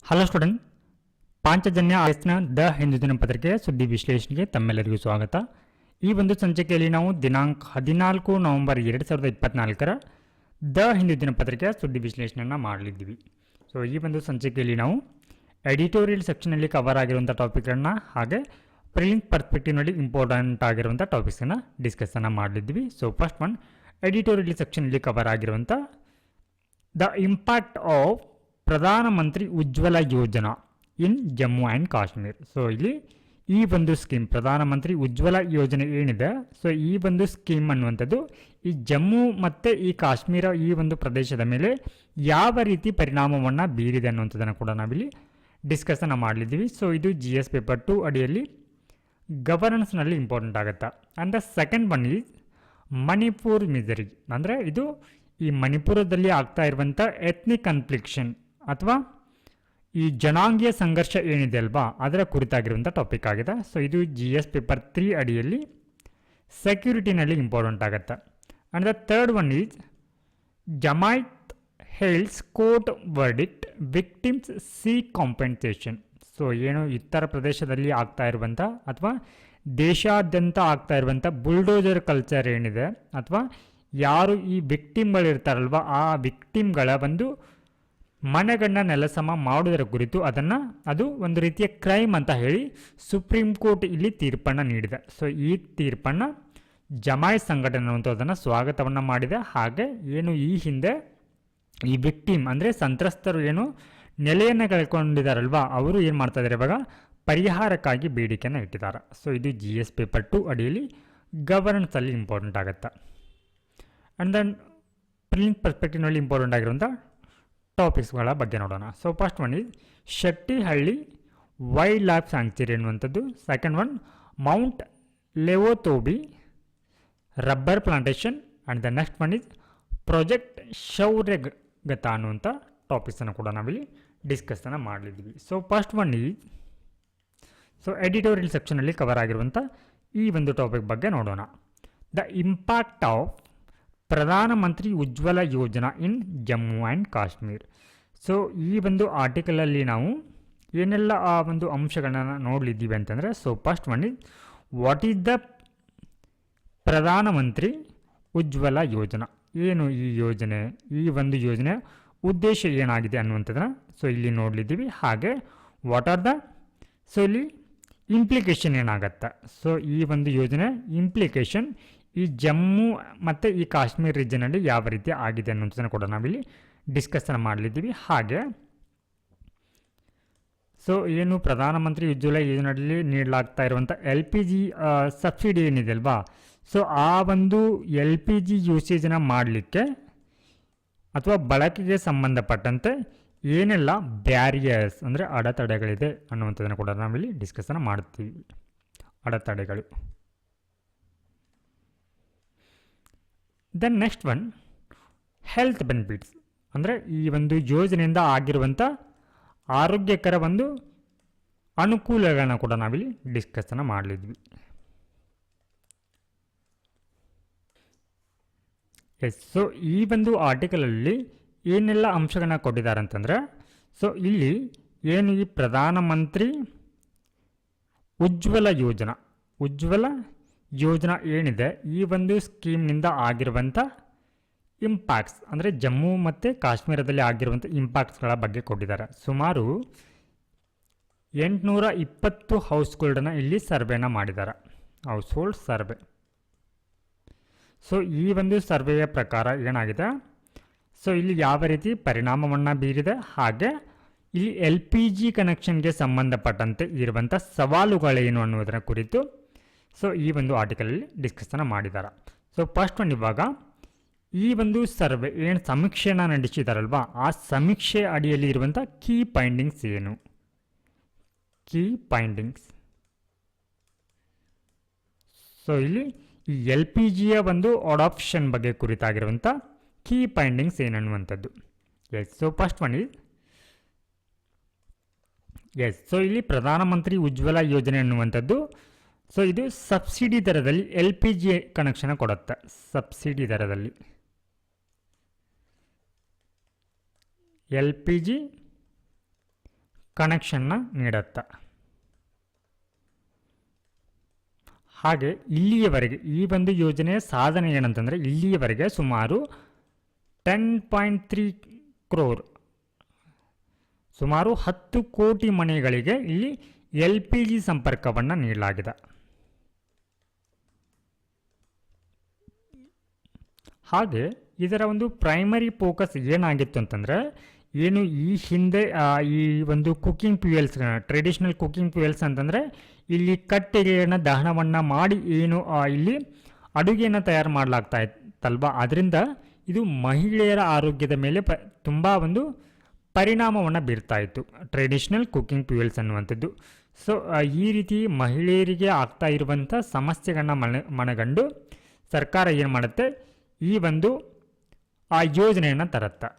Hello student, Panchajanya ಆಯಸ್ನ the Hindu ದಿನಪತ್ರಿಕೆಯ ಸುದ್ದಿ ವಿಶ್ಲೇಷಣೆಗೆ ತಮ್ಮೆಲ್ಲರಿಗೂ ಸ್ವಾಗತ. ಈ ಒಂದು ಸಂಚಿಕೆಯಲ್ಲಿ ನಾವು ದಿನಾಂಕ 14 ನವೆಂಬರ್ 2024 ದ ಹಿಂದೂ ದಿನಪತ್ರಿಕೆಯ ಸುದ್ದಿ ವಿಶ್ಲೇಷಣೆಯನ್ನು ಮಾಡಲಿದ್ದೀವಿ. ಸೊ ಈ ಒಂದು ಸಂಚಿಕೆಯಲ್ಲಿ ನಾವು ಎಡಿಟೋರಿಯಲ್ ಸೆಕ್ಷನಲ್ಲಿ ಕವರ್ ಆಗಿರುವಂಥ ಟಾಪಿಕ್ಗಳನ್ನು ಹಾಗೆ ಪ್ರಿಲಿಮ್ಸ್ ಪರ್ಸ್ಪೆಕ್ಟಿವ್ನಲ್ಲಿ ಇಂಪಾರ್ಟೆಂಟ್ ಆಗಿರುವಂಥ ಟಾಪಿಕ್ಸನ್ನು ಡಿಸ್ಕಸ್ಸನ್ನು ಮಾಡಲಿದ್ದೀವಿ. ಸೊ ಫಸ್ಟ್ ಒನ್, ಎಡಿಟೋರಿಯಲ್ ಸೆಕ್ಷನಲ್ಲಿ ಕವರ್ ಆಗಿರುವಂಥ ದ ಇಂಪ್ಯಾಕ್ಟ್ ಆಫ್ ಪ್ರಧಾನಮಂತ್ರಿ ಉಜ್ವಲ ಯೋಜನಾ ಇನ್ ಜಮ್ಮು ಆ್ಯಂಡ್ ಕಾಶ್ಮೀರ್. ಸೊ ಇಲ್ಲಿ ಈ ಒಂದು ಸ್ಕೀಮ್ ಪ್ರಧಾನಮಂತ್ರಿ ಉಜ್ವಲ ಯೋಜನೆ ಏನಿದೆ, ಸೊ ಈ ಒಂದು ಸ್ಕೀಮ್ ಅನ್ನುವಂಥದ್ದು ಈ ಜಮ್ಮು ಮತ್ತು ಈ ಕಾಶ್ಮೀರ ಈ ಒಂದು ಪ್ರದೇಶದ ಮೇಲೆ ಯಾವ ರೀತಿ ಪರಿಣಾಮವನ್ನು ಬೀರಿದೆ ಅನ್ನುವಂಥದ್ದನ್ನು ಕೂಡ ನಾವಿಲ್ಲಿ ಡಿಸ್ಕಸನ್ನು ಮಾಡಲಿದ್ದೀವಿ. ಸೊ ಇದು GS ಪೇಪರ್ 2 ಅಡಿಯಲ್ಲಿ ಗವರ್ನೆನ್ಸ್ನಲ್ಲಿ ಇಂಪಾರ್ಟೆಂಟ್ ಆಗುತ್ತೆ. And the second one is Manipur misery, ಅಂದರೆ ಇದು ಈ ಮಣಿಪುರದಲ್ಲಿ ಆಗ್ತಾ ಇರುವಂಥ ಎಥ್ನಿಕ್ ಕನ್ಫ್ಲಿಕ್ಷನ್ ಅಥವಾ ಈ ಜನಾಂಗೀಯ ಸಂಘರ್ಷ ಏನಿದೆ ಅಲ್ವಾ ಅದರ ಕುರಿತಾಗಿರುವಂಥ ಟಾಪಿಕ್ ಆಗಿದೆ. ಸೊ ಇದು GS ಪೇಪರ್ 3 ಅಡಿಯಲ್ಲಿ ಸೆಕ್ಯೂರಿಟಿನಲ್ಲಿ ಇಂಪಾರ್ಟೆಂಟ್ ಆಗುತ್ತೆ. And the third one is Jamiat hails court verdict victims seek compensation. So ಏನು ಉತ್ತರ ಪ್ರದೇಶದಲ್ಲಿ ಆಗ್ತಾ ಇರುವಂಥ ಅಥವಾ ದೇಶಾದ್ಯಂತ ಆಗ್ತಾ ಇರುವಂಥ ಬುಲ್ಡೋಜರ್ ಕಲ್ಚರ್ ಏನಿದೆ ಅಥವಾ ಯಾರು ಈ ವಿಕ್ಟಿಮ್ಗಳಿರ್ತಾರಲ್ವ ಆ ವಿಕ್ಟಿಮ್ಗಳ ಒಂದು ಮನೆಗಳನ್ನ ನೆಲಸಮ ಮಾಡುವುದರ ಕುರಿತು ಅದು ಒಂದು ರೀತಿಯ ಕ್ರೈಮ್ ಅಂತ ಹೇಳಿ ಸುಪ್ರೀಂ ಕೋರ್ಟ್ ಇಲ್ಲಿ ತೀರ್ಪನ್ನು ನೀಡಿದೆ. ಸೊ ಈ ತೀರ್ಪನ್ನು ಜಮಾಯಿತ್ ಸಂಘಟನೆ ಅನ್ನುವಂಥದ್ದನ್ನು ಸ್ವಾಗತವನ್ನು ಮಾಡಿದೆ. ಹಾಗೆ ಏನು ಈ ಹಿಂದೆ ಈ ವಿಕ್ಟಿಮ್ ಅಂದರೆ ಸಂತ್ರಸ್ತರು ಏನು ನೆಲೆಯನ್ನು ಕಳ್ಕೊಂಡಿದ್ದಾರಲ್ವ ಅವರು ಏನು ಮಾಡ್ತಾ ಇದ್ದಾರೆ ಇವಾಗ ಪರಿಹಾರಕ್ಕಾಗಿ ಬೇಡಿಕೆಯನ್ನು ಇಟ್ಟಿದ್ದಾರೆ. ಸೊ ಇದು GS ಪೇಪರ್ 2 ಅಡಿಯಲ್ಲಿ ಗವರ್ನೆನ್ಸಲ್ಲಿ ಇಂಪಾರ್ಟೆಂಟ್ ಆಗುತ್ತೆ. ಆ್ಯಂಡ್ ದೆನ್ ಪ್ರಿಲಿಮ್ಸ್ ಪರ್ಸ್ಪೆಕ್ಟಿವ್ನಲ್ಲಿ ಇಂಪಾರ್ಟೆಂಟ್ ಆಗಿರುವಂಥ ಟಾಪಿಕ್ಸ್ಗಳ ಬಗ್ಗೆ ನೋಡೋಣ. So first one is Shettihalli wildlife sanctuary ಅನ್ನುವಂಥದ್ದು. Second one mount Lewotobi rubber plantation. And the next one is project Shauryagatha ಅನ್ನುವಂಥ ಟಾಪಿಕ್ಸನ್ನು ಕೂಡ ನಾವಿಲ್ಲಿ ಡಿಸ್ಕಸ್ಸನ್ನು ಮಾಡಲಿದ್ದೀವಿ. So first one is so editorial ಸೆಕ್ಷನಲ್ಲಿ ಕವರ್ ಆಗಿರುವಂಥ ಈ ಒಂದು ಟಾಪಿಕ್ ಬಗ್ಗೆ ನೋಡೋಣ. ದ ಇಂಪ್ಯಾಕ್ಟ್ ಆಫ್ ಪ್ರಧಾನಮಂತ್ರಿ ಉಜ್ವಲ ಯೋಜನಾ ಇನ್ ಜಮ್ಮು ಆ್ಯಂಡ್ ಕಾಶ್ಮೀರ್. ಸೊ ಈ ಒಂದು ಆರ್ಟಿಕಲಲ್ಲಿ ನಾವು ಏನೆಲ್ಲ ಆ ಒಂದು ಅಂಶಗಳನ್ನು ನೋಡಲಿದ್ದೀವಿ ಅಂತಂದರೆ, so first one is what is the ಪ್ರಧಾನಮಂತ್ರಿ ಉಜ್ವಲ ಯೋಜನಾ, ಏನು ಈ ಯೋಜನೆ, ಈ ಒಂದು ಯೋಜನೆ ಉದ್ದೇಶ ಏನಾಗಿದೆ ಅನ್ನುವಂಥದ್ದನ್ನು ಸೊ ಇಲ್ಲಿ ನೋಡಲಿದ್ದೀವಿ. ಹಾಗೆ ವಾಟ್ ಆರ್ ದ ಸೊ ಇಲ್ಲಿ ಇಂಪ್ಲಿಕೇಶನ್ ಏನಾಗತ್ತೆ, ಸೊ ಈ ಒಂದು ಯೋಜನೆ ಇಂಪ್ಲಿಕೇಶನ್ ಈ ಜಮ್ಮು ಮತ್ತು ಈ ಕಾಶ್ಮೀರ ರೀಜನಲ್ಲಿ ಯಾವ ರೀತಿ ಆಗಿದೆ ಅನ್ನೋದನ್ನು ಕೂಡ ನಾವಿಲ್ಲಿ ಡಿಸ್ಕಸ್ಸನ್ನು ಮಾಡಲಿದ್ದೀವಿ. ಹಾಗೆ ಸೊ ಏನು ಪ್ರಧಾನಮಂತ್ರಿ ಉಜ್ವಲ ಯೋಜನೆಯಲ್ಲಿ ನೀಡಲಾಗ್ತಾ ಇರುವಂಥ LPG ಸಬ್ಸಿಡಿ ಏನಿದೆ ಅಲ್ವಾ, ಸೊ ಆ ಒಂದು LPG ಯೂಸೇಜನ್ನು ಮಾಡಲಿಕ್ಕೆ ಅಥವಾ ಬಳಕೆಗೆ ಸಂಬಂಧಪಟ್ಟಂತೆ ಏನೆಲ್ಲ ಬ್ಯಾರಿಯರ್ಸ್ ಅಂದರೆ ಅಡೆತಡೆಗಳಿದೆ ಅನ್ನುವಂಥದ್ದನ್ನು ಕೂಡ ನಾವಿಲ್ಲಿ ಡಿಸ್ಕಸ್ಸನ್ನು ಮಾಡ್ತೀವಿ. ಅಡೆತಡೆಗಳು. Then next one health benefits, ಅಂದರೆ ಈ ಒಂದು ಯೋಜನೆಯಿಂದ ಆಗಿರುವಂಥ ಆರೋಗ್ಯಕರ ಒಂದು ಅನುಕೂಲಗಳನ್ನ ಕೂಡ ನಾವಿಲ್ಲಿ ಡಿಸ್ಕಸ್ಸನ್ನು ಮಾಡಲಿದ್ವಿ. ಎಸ್, ಸೊ ಈ ಒಂದು ಆರ್ಟಿಕಲಲ್ಲಿ ಏನೆಲ್ಲ ಅಂಶಗಳನ್ನ ಕೊಟ್ಟಿದ್ದಾರೆ ಅಂತಂದರೆ, ಸೊ ಇಲ್ಲಿ ಏನು ಈ ಪ್ರಧಾನಮಂತ್ರಿ ಉಜ್ವಲ ಯೋಜನಾ ಏನಿದೆ ಈ ಒಂದು ಸ್ಕೀಮ್ನಿಂದ ಆಗಿರುವಂಥ ಇಂಪ್ಯಾಕ್ಟ್ಸ್ ಅಂದರೆ ಜಮ್ಮು ಮತ್ತು ಕಾಶ್ಮೀರದಲ್ಲಿ ಆಗಿರುವಂಥ ಇಂಪ್ಯಾಕ್ಟ್ಸ್ಗಳ ಬಗ್ಗೆ ಕೊಟ್ಟಿದ್ದಾರೆ. ಸುಮಾರು 820 ಹೌಸ್ಹೋಲ್ಡನ್ನು ಇಲ್ಲಿ ಸರ್ವೆನ ಮಾಡಿದ್ದಾರೆ, ಹೌಸ್ ಹೋಲ್ಡ್ ಸರ್ವೆ. ಸೊ ಈ ಒಂದು ಸರ್ವೆಯ ಪ್ರಕಾರ ಏನಾಗಿದೆ, ಸೊ ಇಲ್ಲಿ ಯಾವ ರೀತಿ ಪರಿಣಾಮವನ್ನು ಬೀರಿದೆ, ಹಾಗೆ ಇಲ್ಲಿ LPG ಕನೆಕ್ಷನ್ಗೆ ಸಂಬಂಧಪಟ್ಟಂತೆ ಇರುವಂಥ ಸವಾಲುಗಳೇನು ಅನ್ನೋದರ ಕುರಿತು ಸೊ ಈ ಒಂದು ಆರ್ಟಿಕಲಲ್ಲಿ ಡಿಸ್ಕಸ್ಸನ್ನು ಮಾಡಿದ್ದಾರೆ. ಸೊ ಫಸ್ಟ್ ಒನ್ ಇವಾಗ ಈ ಒಂದು ಸರ್ವೆ ಏನು ಸಮೀಕ್ಷೆನ ನಡೆಸಿದಾರಲ್ವಾ ಆ ಸಮೀಕ್ಷೆ ಅಡಿಯಲ್ಲಿ ಇರುವಂಥ ಕೀ ಫೈಂಡಿಂಗ್ಸ್ ಏನು, ಸೊ ಇಲ್ಲಿ ಈ LPGಯ ಒಂದು ಅಡಾಪ್ಷನ್ ಬಗ್ಗೆ ಕುರಿತಾಗಿರುವಂಥ ಕೀ ಫೈಂಡಿಂಗ್ಸ್ ಏನನ್ನುವಂಥದ್ದು. Yes, so first one is yes, so ಇಲ್ಲಿ ಪ್ರಧಾನಮಂತ್ರಿ ಉಜ್ವಲ ಯೋಜನೆ ಅನ್ನುವಂಥದ್ದು ಸೊ ಇದು ಸಬ್ಸಿಡಿ ದರದಲ್ಲಿ LPG ಕನೆಕ್ಷನ್ ಕೊಡುತ್ತೆ. ಸಬ್ಸಿಡಿ ದರದಲ್ಲಿ LPG ಕನೆಕ್ಷನ್ನ ನೀಡುತ್ತೆ. ಹಾಗೆ ಇಲ್ಲಿಯವರೆಗೆ ಈ ಒಂದು ಯೋಜನೆಯ ಸಾಧನೆ ಏನಂತಂದರೆ, ಇಲ್ಲಿಯವರೆಗೆ ಸುಮಾರು 10.3 crore, ಸುಮಾರು 10 ಕೋಟಿ ಮನೆಗಳಿಗೆ ಇಲ್ಲಿ LPG ಸಂಪರ್ಕವನ್ನು ನೀಡಲಾಗಿದೆ. ಹಾಗೆ ಇದರ ಒಂದು ಪ್ರೈಮರಿ ಫೋಕಸ್ ಏನಾಗಿತ್ತು ಅಂತಂದರೆ, ಏನು ಈ ಹಿಂದೆ ಈ ಒಂದು cooking fuels, traditional cooking fuels ಅಂತಂದರೆ ಇಲ್ಲಿ ಕಟ್ಟಿಗೆಯನ್ನು ದಹನವನ್ನು ಮಾಡಿ ಏನು ಇಲ್ಲಿ ಅಡುಗೆಯನ್ನು ತಯಾರು ಮಾಡಲಾಗ್ತಾ ಇತ್ತಲ್ವಾ, ಅದರಿಂದ ಇದು ಮಹಿಳೆಯರ ಆರೋಗ್ಯದ ಮೇಲೆ ತುಂಬ ಒಂದು ಪರಿಣಾಮವನ್ನು ಬೀರ್ತಾ ಇತ್ತು ಟ್ರೆಡಿಷ್ನಲ್ ಕುಕ್ಕಿಂಗ್ ಫ್ಯೂಯಲ್ಸ್ ಅನ್ನುವಂಥದ್ದು. ಸೊ ಈ ರೀತಿ ಮಹಿಳೆಯರಿಗೆ ಆಗ್ತಾ ಇರುವಂಥ ಸಮಸ್ಯೆಗಳನ್ನ ಮನಗಂಡು ಸರ್ಕಾರ ಏನು ಮಾಡುತ್ತೆ, ಈ ಒಂದು ಯೋಜನೆಯನ್ನು ತರುತ್ತೆ.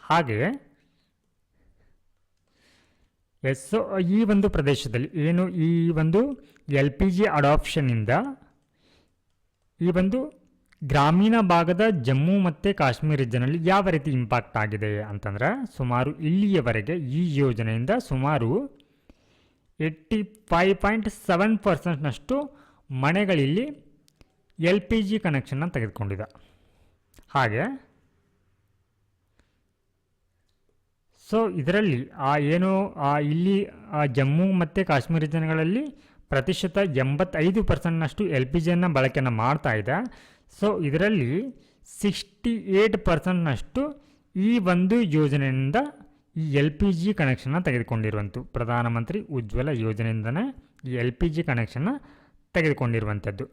ಹಾಗೆ ಸೊ ಈ ಒಂದು ಪ್ರದೇಶದಲ್ಲಿ ಏನು ಈ ಒಂದು LPG ಅಡಾಪ್ಷನ್ನಿಂದ ಈ ಒಂದು ಗ್ರಾಮೀಣ ಭಾಗದ ಜಮ್ಮು ಮತ್ತು ಕಾಶ್ಮೀರ ರೀಜನಲ್ಲಿ ಯಾವ ರೀತಿ ಇಂಪ್ಯಾಕ್ಟ್ ಆಗಿದೆ ಅಂತಂದರೆ, ಸುಮಾರು ಇಲ್ಲಿಯವರೆಗೆ ಈ ಯೋಜನೆಯಿಂದ ಸುಮಾರು 85.7% ಮನೆಗಳಲ್ಲಿ LPG ಕನೆಕ್ಷನ್ನ ತೆಗೆದುಕೊಂಡಿದೆ. ಹಾಗೆ ಸೊ ಇದರಲ್ಲಿ ಏನು ಇಲ್ಲಿ ಜಮ್ಮು ಮತ್ತು ಕಾಶ್ಮೀರ ಜನಗಳಲ್ಲಿ ಪ್ರತಿಶತ 85%ನಷ್ಟು LPGಯನ್ನು ಬಳಕೆಯನ್ನು ಮಾಡ್ತಾ ಇದೆ. ಸೊ ಇದರಲ್ಲಿ 68%ನಷ್ಟು ಈ ಒಂದು ಯೋಜನೆಯಿಂದ ಈ LPG ಕನೆಕ್ಷನ್ನ ತೆಗೆದುಕೊಂಡಿರುವಂಥ ಪ್ರಧಾನಮಂತ್ರಿ ಉಜ್ವಲ ಯೋಜನೆಯಿಂದನೇ ಈ LPG ಕನೆಕ್ಷನ್ನ ತೆಗೆದುಕೊಂಡಿರುವಂಥದ್ದು.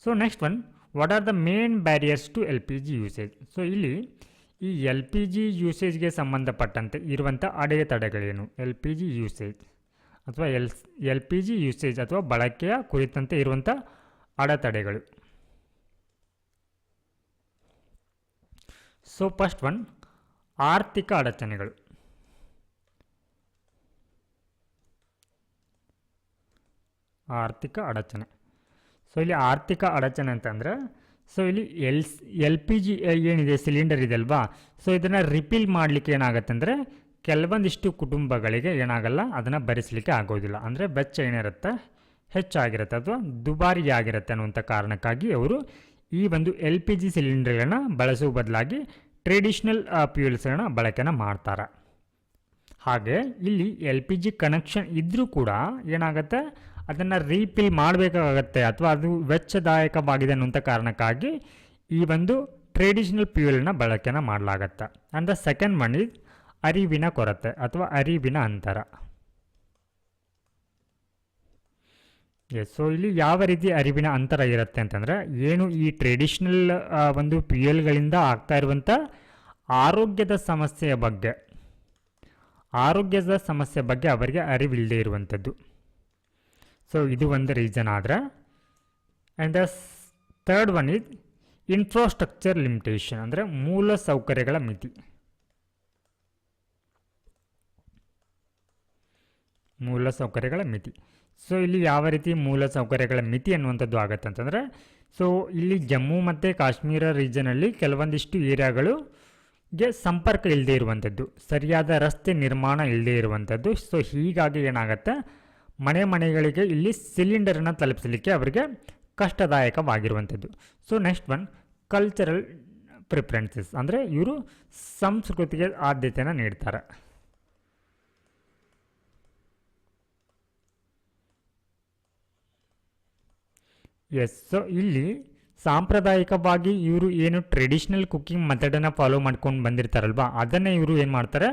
So next one, what are the main barriers to LPG usage. So ಇಲ್ಲಿ ಈ LPG ಯೂಸೇಜ್ಗೆ ಸಂಬಂಧಪಟ್ಟಂತೆ ಇರುವಂಥ ಅಡೆತಡೆಗಳೇನು, LPG ಯೂಸೇಜ್ ಅಥವಾ LPG ಯೂಸೇಜ್ ಅಥವಾ ಬಳಕೆಯ ಕುರಿತಂತೆ ಇರುವಂಥ ಅಡೆತಡೆಗಳು. ಸೊ ಫಸ್ಟ್ ಒನ್, ಆರ್ಥಿಕ ಅಡಚಣೆಗಳು. ಆರ್ಥಿಕ ಅಡಚಣೆ. ಸೊ ಇಲ್ಲಿ ಆರ್ಥಿಕ ಅಡಚಣೆ ಅಂತಂದರೆ, ಸೊ ಇಲ್ಲಿ LPG ಏನಿದೆ ಸಿಲಿಂಡರ್ ಇದೆ ಅಲ್ವಾ, ಸೊ ಇದನ್ನು ರಿಫಿಲ್ ಮಾಡಲಿಕ್ಕೆ ಏನಾಗುತ್ತೆ ಅಂದರೆ ಕೆಲವೊಂದಿಷ್ಟು ಕುಟುಂಬಗಳಿಗೆ ಏನಾಗಲ್ಲ, ಅದನ್ನು ಭರಿಸಲಿಕ್ಕೆ ಆಗೋದಿಲ್ಲ. ಅಂದರೆ ವೆಚ್ಚ ಏನಿರುತ್ತೆ ಹೆಚ್ಚಾಗಿರುತ್ತೆ ಅಥವಾ ದುಬಾರಿ ಆಗಿರುತ್ತೆ ಅನ್ನುವಂಥ ಕಾರಣಕ್ಕಾಗಿ ಅವರು ಈ ಒಂದು LPG ಸಿಲಿಂಡರ್ಗಳನ್ನ ಬಳಸುವ ಬದಲಾಗಿ ಟ್ರೆಡಿಷ್ನಲ್ ಫ್ಯೂಯಲ್ಸ್ಗಳನ್ನ ಬಳಕೆನ ಮಾಡ್ತಾರೆ. ಹಾಗೆ ಇಲ್ಲಿ LPG ಕನೆಕ್ಷನ್ ಇದ್ದರೂ ಕೂಡ ಏನಾಗುತ್ತೆ, ಅದನ್ನು ರೀಫಿಲ್ ಮಾಡಬೇಕಾಗತ್ತೆ ಅಥವಾ ಅದು ವೆಚ್ಚದಾಯಕವಾಗಿದೆ ಅನ್ನುವಂಥ ಕಾರಣಕ್ಕಾಗಿ ಈ ಒಂದು ಟ್ರೆಡಿಷ್ನಲ್ ಫ್ಯೂಯಲ್ನ ಬಳಕೆನ ಮಾಡಲಾಗತ್ತೆ. And the second one is ಅರಿವಿನ ಕೊರತೆ ಅಥವಾ ಅರಿವಿನ ಅಂತರ. ಸೊ ಇಲ್ಲಿ ಯಾವ ರೀತಿ ಅರಿವಿನ ಅಂತರ ಇರುತ್ತೆ ಅಂತಂದರೆ, ಏನು ಈ ಟ್ರೆಡಿಷ್ನಲ್ ಒಂದು ಫ್ಯೂಯಲ್ಗಳಿಂದ ಆಗ್ತಾ ಇರುವಂಥ ಆರೋಗ್ಯದ ಸಮಸ್ಯೆ ಬಗ್ಗೆ ಅವರಿಗೆ ಅರಿವಿಲ್ಲದೆ ಇರುವಂಥದ್ದು. ಸೊ ಇದು ಒಂದು ರೀಸನ್ ಆದರೆ. And the third one is infrastructure limitation, ಅಂದರೆ ಮೂಲ ಸೌಕರ್ಯಗಳ ಮಿತಿ. ಸೊ ಇಲ್ಲಿ ಯಾವ ರೀತಿ ಮೂಲ ಸೌಕರ್ಯಗಳ ಮಿತಿ ಅನ್ನುವಂಥದ್ದು ಆಗುತ್ತೆ ಅಂತಂದರೆ, ಸೊ ಇಲ್ಲಿ ಜಮ್ಮು ಮತ್ತು ಕಾಶ್ಮೀರ ರೀಜನಲ್ಲಿ ಕೆಲವೊಂದಿಷ್ಟು ಏರಿಯಾಗಳಿಗೆ ಸಂಪರ್ಕ ಇಲ್ಲದೆ ಇರುವಂಥದ್ದು, ಸರಿಯಾದ ರಸ್ತೆ ನಿರ್ಮಾಣ ಇಲ್ಲದೆ ಇರುವಂಥದ್ದು. ಸೊ ಹೀಗಾಗಿ ಏನಾಗುತ್ತೆ, ಮನೆಗಳಿಗೆ ಇಲ್ಲಿ ಸಿಲಿಂಡರನ್ನು ತಲುಪಿಸಲಿಕ್ಕೆ ಅವರಿಗೆ ಕಷ್ಟದಾಯಕವಾಗಿರುವಂಥದ್ದು. So next one, cultural preferences, ಅಂದರೆ ಇವರು ಸಂಸ್ಕೃತಿಗೆ ಆದ್ಯತೆಯನ್ನು ನೀಡ್ತಾರೆ. ಸೊ ಇಲ್ಲಿ ಸಾಂಪ್ರದಾಯಿಕವಾಗಿ ಇವರು ಏನು ಟ್ರೆಡಿಷ್ನಲ್ ಕುಕ್ಕಿಂಗ್ ಮೆಥಡನ್ನು ಫಾಲೋ ಮಾಡ್ಕೊಂಡು ಬಂದಿರ್ತಾರಲ್ವ, ಅದನ್ನೇ ಇವರು ಏನು ಮಾಡ್ತಾರೆ,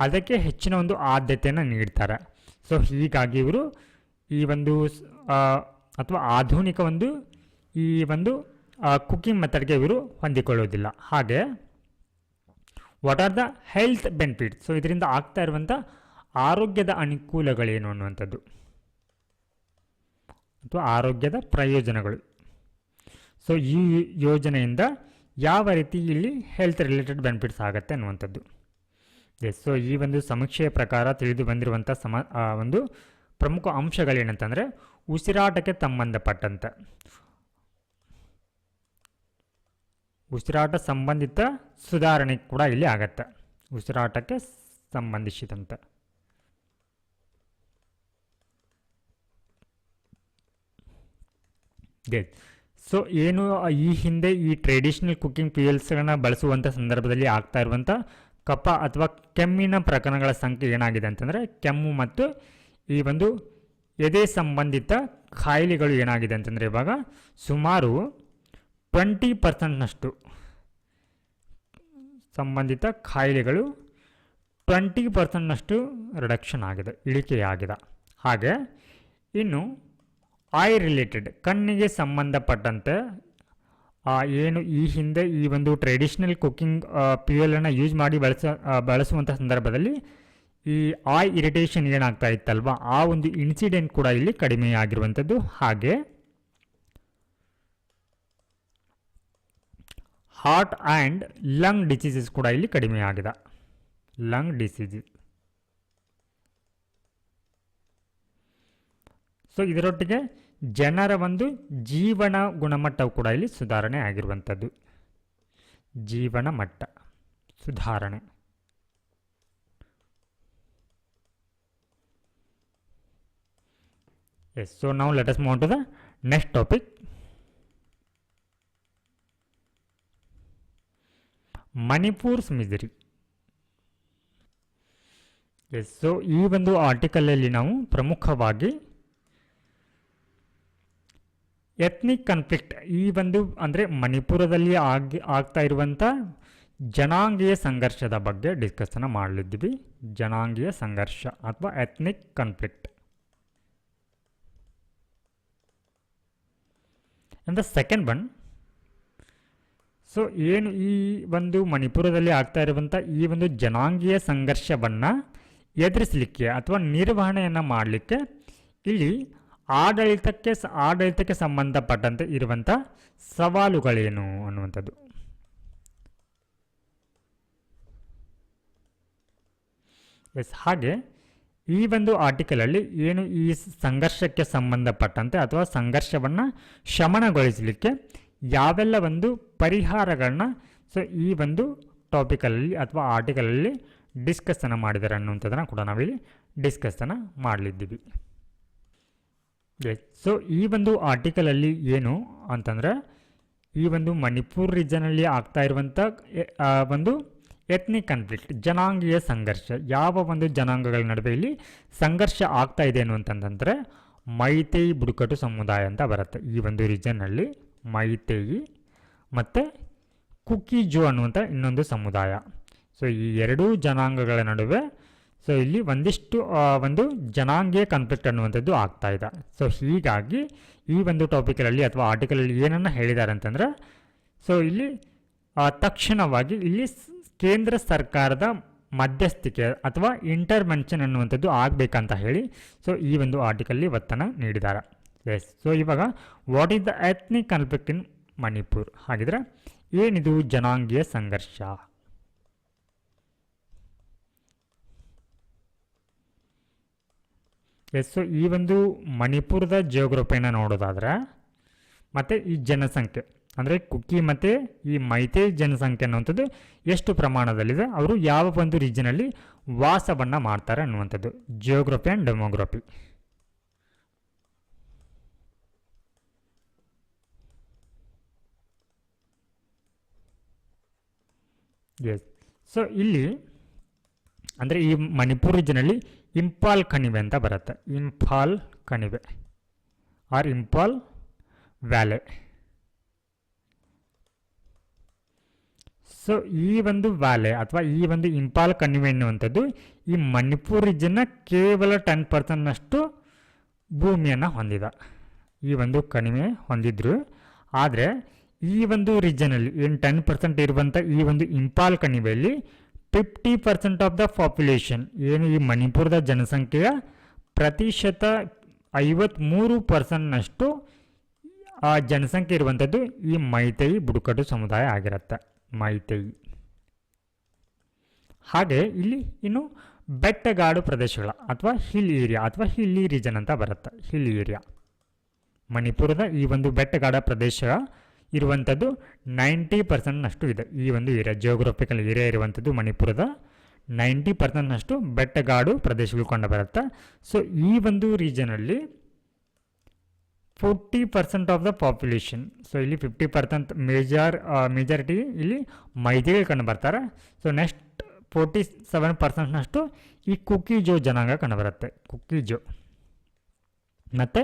ಅದಕ್ಕೆ ಹೆಚ್ಚಿನ ಒಂದು ಆದ್ಯತೆಯನ್ನು ನೀಡ್ತಾರೆ. ಸೊ ಹೀಗಾಗಿ ಇವರು ಈ ಒಂದು ಅಥವಾ ಆಧುನಿಕ ಈ ಒಂದು ಕುಕ್ಕಿಂಗ್ ಮೆಥಡ್ಗೆ ಇವರು ಹೊಂದಿಕೊಳ್ಳೋದಿಲ್ಲ. ಹಾಗೆ what are the health benefits, so ಇದರಿಂದ ಆಗ್ತಾ ಇರುವಂಥ ಆರೋಗ್ಯದ ಅನುಕೂಲಗಳೇನು ಅನ್ನುವಂಥದ್ದು ಅಥವಾ ಆರೋಗ್ಯದ ಪ್ರಯೋಜನಗಳು. ಸೊ ಈ ಯೋಜನೆಯಿಂದ ಯಾವ ರೀತಿ ಇಲ್ಲಿ ಹೆಲ್ತ್ ರಿಲೇಟೆಡ್ ಬೆನಿಫಿಟ್ಸ್ ಆಗುತ್ತೆ ಅನ್ನುವಂಥದ್ದು. ಸೊ ಈ ಒಂದು ಸಮೀಕ್ಷೆಯ ಪ್ರಕಾರ ತಿಳಿದು ಬಂದಿರುವಂಥ ಒಂದು ಪ್ರಮುಖ ಅಂಶಗಳೇನಂತಂದರೆ, ಉಸಿರಾಟಕ್ಕೆ ಸಂಬಂಧಪಟ್ಟಂತೆ ಉಸಿರಾಟ ಸಂಬಂಧಿತ ಸುಧಾರಣೆ ಕೂಡ ಇಲ್ಲಿ ಆಗತ್ತೆ. ಉಸಿರಾಟಕ್ಕೆ ಸಂಬಂಧಿಸಿದಂತೆ. ಸೊ ಏನು ಈ ಹಿಂದೆ ಈ ಟ್ರೆಡಿಷನಲ್ ಕುಕ್ಕಿಂಗ್ ಫ್ಯೂಯಲ್ಸ್ಗಳನ್ನ ಬಳಸುವಂಥ ಸಂದರ್ಭದಲ್ಲಿ ಆಗ್ತಾ ಇರುವಂಥ ಕಫ ಅಥವಾ ಕೆಮ್ಮಿನ ಪ್ರಕರಣಗಳ ಸಂಖ್ಯೆ ಏನಾಗಿದೆ ಅಂತಂದರೆ, ಕೆಮ್ಮು ಮತ್ತು ಈ ಒಂದು ಎದೆ ಸಂಬಂಧಿತ ಕಾಯಿಲೆಗಳು ಏನಾಗಿದೆ ಅಂತಂದರೆ ಇವಾಗ ಸುಮಾರು 20% ಸಂಬಂಧಿತ ಕಾಯಿಲೆಗಳು 20% ರಿಡಕ್ಷನ್ ಆಗಿದೆ, ಇಳಿಕೆಯಾಗಿದೆ. ಹಾಗೆ ಇನ್ನು ಐ ರಿಲೇಟೆಡ್ ಕಣ್ಣಿಗೆ ಸಂಬಂಧಪಟ್ಟಂತೆ ಏನು ಈ ಹಿಂದೆ ಈ ಒಂದು ಟ್ರೆಡಿಷನಲ್ ಕುಕ್ಕಿಂಗ್ ಫ್ಯೂಯಲನ್ನು ಯೂಸ್ ಮಾಡಿ ಬಳಸುವಂಥ ಸಂದರ್ಭದಲ್ಲಿ ಈ ಐ ಇರಿಟೇಷನ್ ಏನಾಗ್ತಾ ಇತ್ತಲ್ವ, ಆ ಒಂದು ಇನ್ಸಿಡೆಂಟ್ ಕೂಡ ಇಲ್ಲಿ ಕಡಿಮೆ ಆಗಿರುವಂಥದ್ದು. ಹಾಗೆ ಹಾರ್ಟ್ ಆ್ಯಂಡ್ ಲಂಗ್ ಡಿಸೀಸಸ್ ಕೂಡ ಇಲ್ಲಿ ಕಡಿಮೆ ಆಗಿದೆ. Lung diseases. ಸೊ ಇದರೊಟ್ಟಿಗೆ ಜನರ ಒಂದು ಜೀವನ ಗುಣಮಟ್ಟವು ಕೂಡ ಇಲ್ಲಿ ಸುಧಾರಣೆ ಆಗಿರುವಂಥದ್ದು. ಜೀವನ ಮಟ್ಟ ಸುಧಾರಣೆ. ಎಸ್, ಸೊ ನಾವು let us move to the next topic. Manipur's misery. Yes, so ಈ ಒಂದು ಆರ್ಟಿಕಲಲ್ಲಿ ನಾವು ಪ್ರಮುಖವಾಗಿ ಎಥ್ನಿಕ್ ಕಾನ್ಫ್ಲಿಕ್ಟ್, ಈ ಒಂದು ಅಂದರೆ ಮಣಿಪುರದಲ್ಲಿ ಆಗ್ತಾ ಇರುವಂಥ ಜನಾಂಗೀಯ ಸಂಘರ್ಷದ ಬಗ್ಗೆ ಡಿಸ್ಕಷನ್ ಮಾಡಲಿದ್ದೀವಿ. ಜನಾಂಗೀಯ ಸಂಘರ್ಷ ಅಥವಾ ethnic conflict. And the second one, so ಏನು ಈ ಒಂದು ಮಣಿಪುರದಲ್ಲಿ ಆಗ್ತಾ ಇರುವಂಥ ಈ ಒಂದು ಜನಾಂಗೀಯ ಸಂಘರ್ಷವನ್ನು ಎದುರಿಸಲಿಕ್ಕೆ ಅಥವಾ ನಿರ್ವಹಣೆಯನ್ನು ಮಾಡಲಿಕ್ಕೆ ಇಲ್ಲಿ ಆಡಳಿತಕ್ಕೆ ಸಂಬಂಧಪಟ್ಟಂತೆ ಇರುವಂಥ ಸವಾಲುಗಳೇನು ಅನ್ನುವಂಥದ್ದು. ಎಸ್, ಹಾಗೆ ಈ ಒಂದು ಆರ್ಟಿಕಲಲ್ಲಿ ಏನು ಈ ಸಂಘರ್ಷಕ್ಕೆ ಸಂಬಂಧಪಟ್ಟಂತೆ ಅಥವಾ ಸಂಘರ್ಷವನ್ನು ಶಮನಗೊಳಿಸಲಿಕ್ಕೆ ಯಾವೆಲ್ಲ ಒಂದು ಪರಿಹಾರಗಳನ್ನ ಸೊ ಈ ಒಂದು ಟಾಪಿಕಲ್ಲಿ ಅಥವಾ ಆರ್ಟಿಕಲಲ್ಲಿ ಡಿಸ್ಕಷನ್ ಮಾಡಿದ್ದಾರೆ ಅನ್ನುವಂಥದ್ದನ್ನು ಕೂಡ ನಾವಿಲ್ಲಿ ಡಿಸ್ಕಷನ್ ಮಾಡಲಿದ್ದೀವಿ. ಸೊ ಈ ಒಂದು ಆರ್ಟಿಕಲಲ್ಲಿ ಏನು ಅಂತಂದರೆ, ಈ ಒಂದು ಮಣಿಪುರ್ ರೀಜನಲ್ಲಿ ಆಗ್ತಾ ಇರುವಂಥ ಒಂದು ಎಥ್ನಿಕ್ ಕಾನ್ಫ್ಲಿಕ್ಟ್, ಜನಾಂಗೀಯ ಸಂಘರ್ಷ, ಯಾವ ಒಂದು ಜನಾಂಗಗಳ ನಡುವೆ ಇಲ್ಲಿ ಸಂಘರ್ಷ ಆಗ್ತಾ ಇದೆ ಅನ್ನುವಂತಂದರೆ ಮೈತೇಯಿ ಬುಡಕಟ್ಟು ಸಮುದಾಯ ಅಂತ ಬರುತ್ತೆ. ಈ ಒಂದು ರೀಜನ್ನಲ್ಲಿ ಮೈತೇಯಿ ಮತ್ತು ಕುಕಿಜೋ ಅನ್ನುವಂಥ ಇನ್ನೊಂದು ಸಮುದಾಯ. ಸೊ ಈ ಎರಡೂ ಜನಾಂಗಗಳ ನಡುವೆ ಸೊ ಇಲ್ಲಿ ಒಂದಿಷ್ಟು ಒಂದು ಜನಾಂಗೀಯ ಕಾನ್ಫ್ಲಿಕ್ಟ್ ಅನ್ನುವಂಥದ್ದು ಆಗ್ತಾ ಇದೆ. ಸೊ ಹೀಗಾಗಿ ಈ ಒಂದು ಟಾಪಿಕಲ್ಲಿ ಅಥವಾ ಆರ್ಟಿಕಲಲ್ಲಿ ಏನನ್ನು ಹೇಳಿದ್ದಾರೆ ಅಂತಂದರೆ, ಸೊ ಇಲ್ಲಿ ತಕ್ಷಣವಾಗಿ ಇಲ್ಲಿ ಕೇಂದ್ರ ಸರ್ಕಾರದ ಮಧ್ಯಸ್ಥಿಕೆ ಅಥವಾ ಇಂಟರ್ವೆನ್ಷನ್ ಅನ್ನುವಂಥದ್ದು ಆಗಬೇಕಂತ ಹೇಳಿ ಸೊ ಈ ಒಂದು ಆರ್ಟಿಕಲ್ಲಿ ಒತ್ತನ್ನು ನೀಡಿದ್ದಾರೆ. ಎಸ್, ಸೊ ಇವಾಗ what is the ethnic conflict in Manipur, ಹಾಗಿದ್ರೆ ಏನಿದು ಜನಾಂಗೀಯ ಸಂಘರ್ಷ? ಎಸ್, ಸೊ ಈ ಒಂದು ಮಣಿಪುರದ ಜಿಯೋಗ್ರಫಿಯನ್ನು ನೋಡೋದಾದರೆ ಮತ್ತು ಈ ಜನಸಂಖ್ಯೆ ಅಂದರೆ ಕುಕಿ ಮತ್ತು ಈ ಮೈತೇ ಜನಸಂಖ್ಯೆ ಅನ್ನುವಂಥದ್ದು ಎಷ್ಟು ಪ್ರಮಾಣದಲ್ಲಿದೆ, ಅವರು ಯಾವ ಒಂದು ರೀಜನಲ್ಲಿ ವಾಸವನ್ನು ಮಾಡ್ತಾರೆ ಅನ್ನುವಂಥದ್ದು geography and demography. Yes, so ಇಲ್ಲಿ ಅಂದರೆ ಈ ಮಣಿಪುರ್ ರೀಜನಲ್ಲಿ ಇಂಪಾಲ್ ಕಣಿವೆ ಅಂತ ಬರುತ್ತೆ. ಇಂಪಾಲ್ ಕಣಿವೆ ಆರ್ ಇಂಪಾಲ್ ವ್ಯಾಲೆ. ಸೊ ಈ ಒಂದು ವ್ಯಾಲೆ ಅಥವಾ ಈ ಒಂದು ಇಂಪಾಲ್ ಕಣಿವೆ ಎನ್ನುವಂಥದ್ದು ಈ ಮಣಿಪುರ್ ರೀಜನ್ನ ಕೇವಲ 10% ಭೂಮಿಯನ್ನು ಹೊಂದಿದೆ. ಈ ಒಂದು ಕಣಿವೆ ಹೊಂದಿದ್ರು, ಆದರೆ ಈ ಒಂದು ರೀಜನಲ್ಲಿ ಏನು 10% ಇರುವಂಥ ಈ ಒಂದು ಇಂಪಾಲ್ ಕಣಿವೆಯಲ್ಲಿ 50% ಆಫ್ ದ ಪಾಪ್ಯುಲೇಷನ್, ಏನು ಈ ಮಣಿಪುರದ ಜನಸಂಖ್ಯೆಯ ಪ್ರತಿಶತ 53%ನಷ್ಟು ಆ ಜನಸಂಖ್ಯೆ ಇರುವಂಥದ್ದು ಈ ಮೈತೇಯಿ ಬುಡಕಟ್ಟು ಸಮುದಾಯ ಆಗಿರುತ್ತೆ. ಮೈತೇಯಿ. ಹಾಗೆ ಇಲ್ಲಿ ಇನ್ನು ಬೆಟ್ಟಗಾಡು ಪ್ರದೇಶಗಳ ಅಥವಾ ಹಿಲ್ ಏರಿಯಾ ಅಥವಾ ಹಿಲ್ಲಿ ರೀಜನ್ ಅಂತ ಬರುತ್ತೆ. ಹಿಲ್ ಏರಿಯಾ ಮಣಿಪುರದ ಈ ಒಂದು ಬೆಟ್ಟಗಾಡ ಪ್ರದೇಶ ಇರುವಂಥದ್ದು 90%ನಷ್ಟು ಇದೆ. ಈ ಒಂದು ಏರಿಯಾ ಜಿಯೋಗ್ರಫಿಕಲ್ ಏರಿಯಾ ಇರುವಂಥದ್ದು ಮಣಿಪುರದ 90%ನಷ್ಟು ಬೆಟ್ಟಗಾಡು ಪ್ರದೇಶಗಳು ಕಂಡುಬರುತ್ತೆ. ಸೊ ಈ ಒಂದು ರೀಜನಲ್ಲಿ 40% ಆಫ್ ದ ಪಾಪ್ಯುಲೇಷನ್, ಸೊ ಇಲ್ಲಿ 50% ಮೇಜಾರಿಟಿ ಇಲ್ಲಿ ಮೈಥಿಗಳು ಕಂಡುಬರ್ತಾರೆ. ಸೊ ನೆಕ್ಸ್ಟ್ 47%ನಷ್ಟು ಈ ಕುಕಿಜೋ ಜನಾಂಗ ಕಂಡುಬರುತ್ತೆ, ಕುಕಿಜೋ. ಮತ್ತು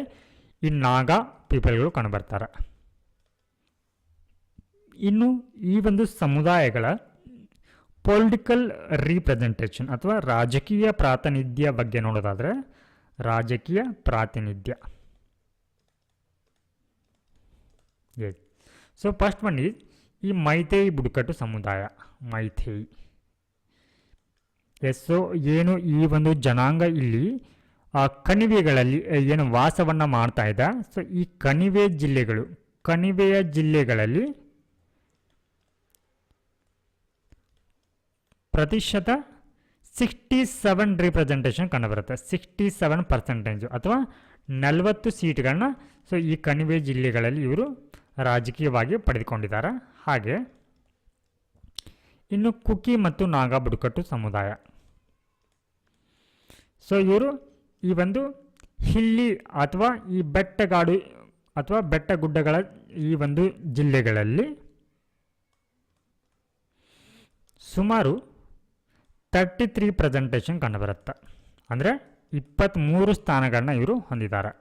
ಈ ನಾಗಾ ಪೀಪಲ್ಗಳು ಕಂಡುಬರ್ತಾರೆ. ಇನ್ನು ಈ ಒಂದು ಸಮುದಾಯಗಳ ಪೊಲಿಟಿಕಲ್ ರೀಪ್ರೆಸೆಂಟೇಷನ್ ಅಥವಾ ರಾಜಕೀಯ ಪ್ರಾತಿನಿಧ್ಯ ಬಗ್ಗೆ ನೋಡೋದಾದರೆ, ರಾಜಕೀಯ ಪ್ರಾತಿನಿಧ್ಯ. Yes. So first one is ಈ ಮೈಥೇಯಿ ಬುಡಕಟ್ಟು ಸಮುದಾಯ, ಮೈಥೇಯಿ. ಎಸ್. ಸೊ ಏನು ಈ ಒಂದು ಜನಾಂಗ ಇಲ್ಲಿ ಕಣಿವೆಗಳಲ್ಲಿ ಏನು ವಾಸವನ್ನು ಮಾಡ್ತಾ ಇದೆ. ಸೊ ಈ ಕಣಿವೆಯ ಜಿಲ್ಲೆಗಳಲ್ಲಿ ಪ್ರತಿಶತ 67 ರಿಪ್ರೆಸೆಂಟೇಷನ್ ಕಂಡುಬರುತ್ತೆ, 67% ಅಥವಾ 40 ಸೀಟ್ಗಳನ್ನ ಸೊ ಈ ಕಣಿವೆ ಜಿಲ್ಲೆಗಳಲ್ಲಿ ಇವರು ರಾಜಕೀಯವಾಗಿ ಪಡೆದುಕೊಂಡಿದ್ದಾರೆ. ಹಾಗೆ ಇನ್ನು ಕುಕಿ ಮತ್ತು ನಾಗಾ ಬುಡಕಟ್ಟು ಸಮುದಾಯ. ಸೊ ಇವರು ಈ ಒಂದು ಹಿಲ್ಲಿ ಅಥವಾ ಈ ಬೆಟ್ಟಗಾಡು ಅಥವಾ ಬೆಟ್ಟಗುಡ್ಡಗಳ ಈ ಒಂದು ಜಿಲ್ಲೆಗಳಲ್ಲಿ ಸುಮಾರು 33% ಕಂಡುಬರುತ್ತೆ, ಅಂದರೆ 23 ಸ್ಥಾನಗಳನ್ನ ಇವರು ಹೊಂದಿದ್ದಾರೆ.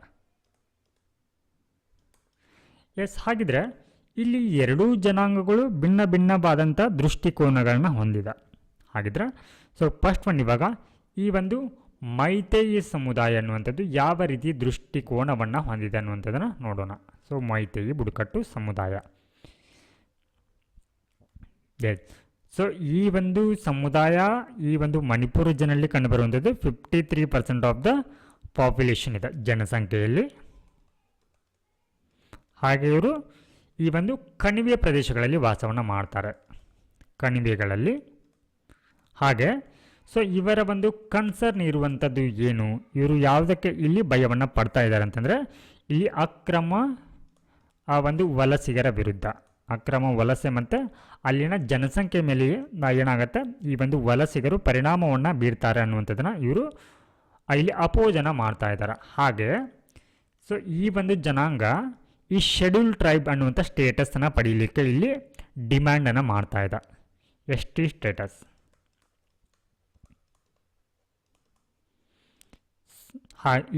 ಎಸ್. ಹಾಗಿದ್ರೆ ಇಲ್ಲಿ ಎರಡೂ ಜನಾಂಗಗಳು ಭಿನ್ನ ಭಿನ್ನವಾದಂಥ ದೃಷ್ಟಿಕೋನಗಳನ್ನ ಹೊಂದಿದೆ. ಹಾಗಿದ್ರೆ ಸೊ ಫಸ್ಟ್ ಒನ್ ಇವಾಗ ಈ ಒಂದು ಮೈಥೇಯಿ ಸಮುದಾಯ ಅನ್ನುವಂಥದ್ದು ಯಾವ ರೀತಿ ದೃಷ್ಟಿಕೋನವನ್ನು ಹೊಂದಿದೆ ಅನ್ನುವಂಥದ್ದನ್ನು ನೋಡೋಣ. ಸೊ ಮೈಥೇಯಿ ಬುಡಕಟ್ಟು ಸಮುದಾಯ. ಎಸ್. ಸೊ ಈ ಒಂದು ಸಮುದಾಯ ಈ ಒಂದು ಮಣಿಪುರ ಜನರಲ್ಲಿ ಕಂಡುಬರುವಂಥದ್ದು 53% ಆಫ್ ದ ಪಾಪ್ಯುಲೇಷನ್ ಇದೆ ಜನಸಂಖ್ಯೆಯಲ್ಲಿ. ಹಾಗೆ ಇವರು ಈ ಒಂದು ಕಣಿವೆ ಪ್ರದೇಶಗಳಲ್ಲಿ ವಾಸವನ್ನು ಮಾಡ್ತಾರೆ, ಕಣಿವೆಗಳಲ್ಲಿ. ಹಾಗೆ ಸೊ ಇವರ ಒಂದು ಕನ್ಸರ್ನ್ ಇರುವಂಥದ್ದು ಏನು, ಇವರು ಯಾವುದಕ್ಕೆ ಇಲ್ಲಿ ಭಯವನ್ನು ಪಡ್ತಾ ಇದ್ದಾರೆ ಅಂತಂದರೆ, ಇಲ್ಲಿ ಅಕ್ರಮ ಒಂದು ವಲಸಿಗರ ವಿರುದ್ಧ, ಅಕ್ರಮ ವಲಸೆ ಮತ್ತು ಅಲ್ಲಿನ ಜನಸಂಖ್ಯೆ ಮೇಲೆ ಏನಾಗುತ್ತೆ ಈ ಒಂದು ವಲಸಿಗರು ಪರಿಣಾಮವನ್ನು ಬೀರ್ತಾರೆ ಅನ್ನುವಂಥದ್ದನ್ನು ಇವರು ಇಲ್ಲಿ ಅಪೋಜನ ಮಾಡ್ತಾ ಇದ್ದಾರೆ. ಹಾಗೆ ಸೊ ಈ ಒಂದು ಜನಾಂಗ ಈ ಶೆಡ್ಯೂಲ್ ಟ್ರೈಬ್ ಅನ್ನುವಂಥ ಸ್ಟೇಟಸನ್ನು ಪಡೀಲಿಕ್ಕೆ ಇಲ್ಲಿ ಡಿಮ್ಯಾಂಡನ್ನು ಮಾಡ್ತಾ ಇದೆ, ST ಸ್ಟೇಟಸ್.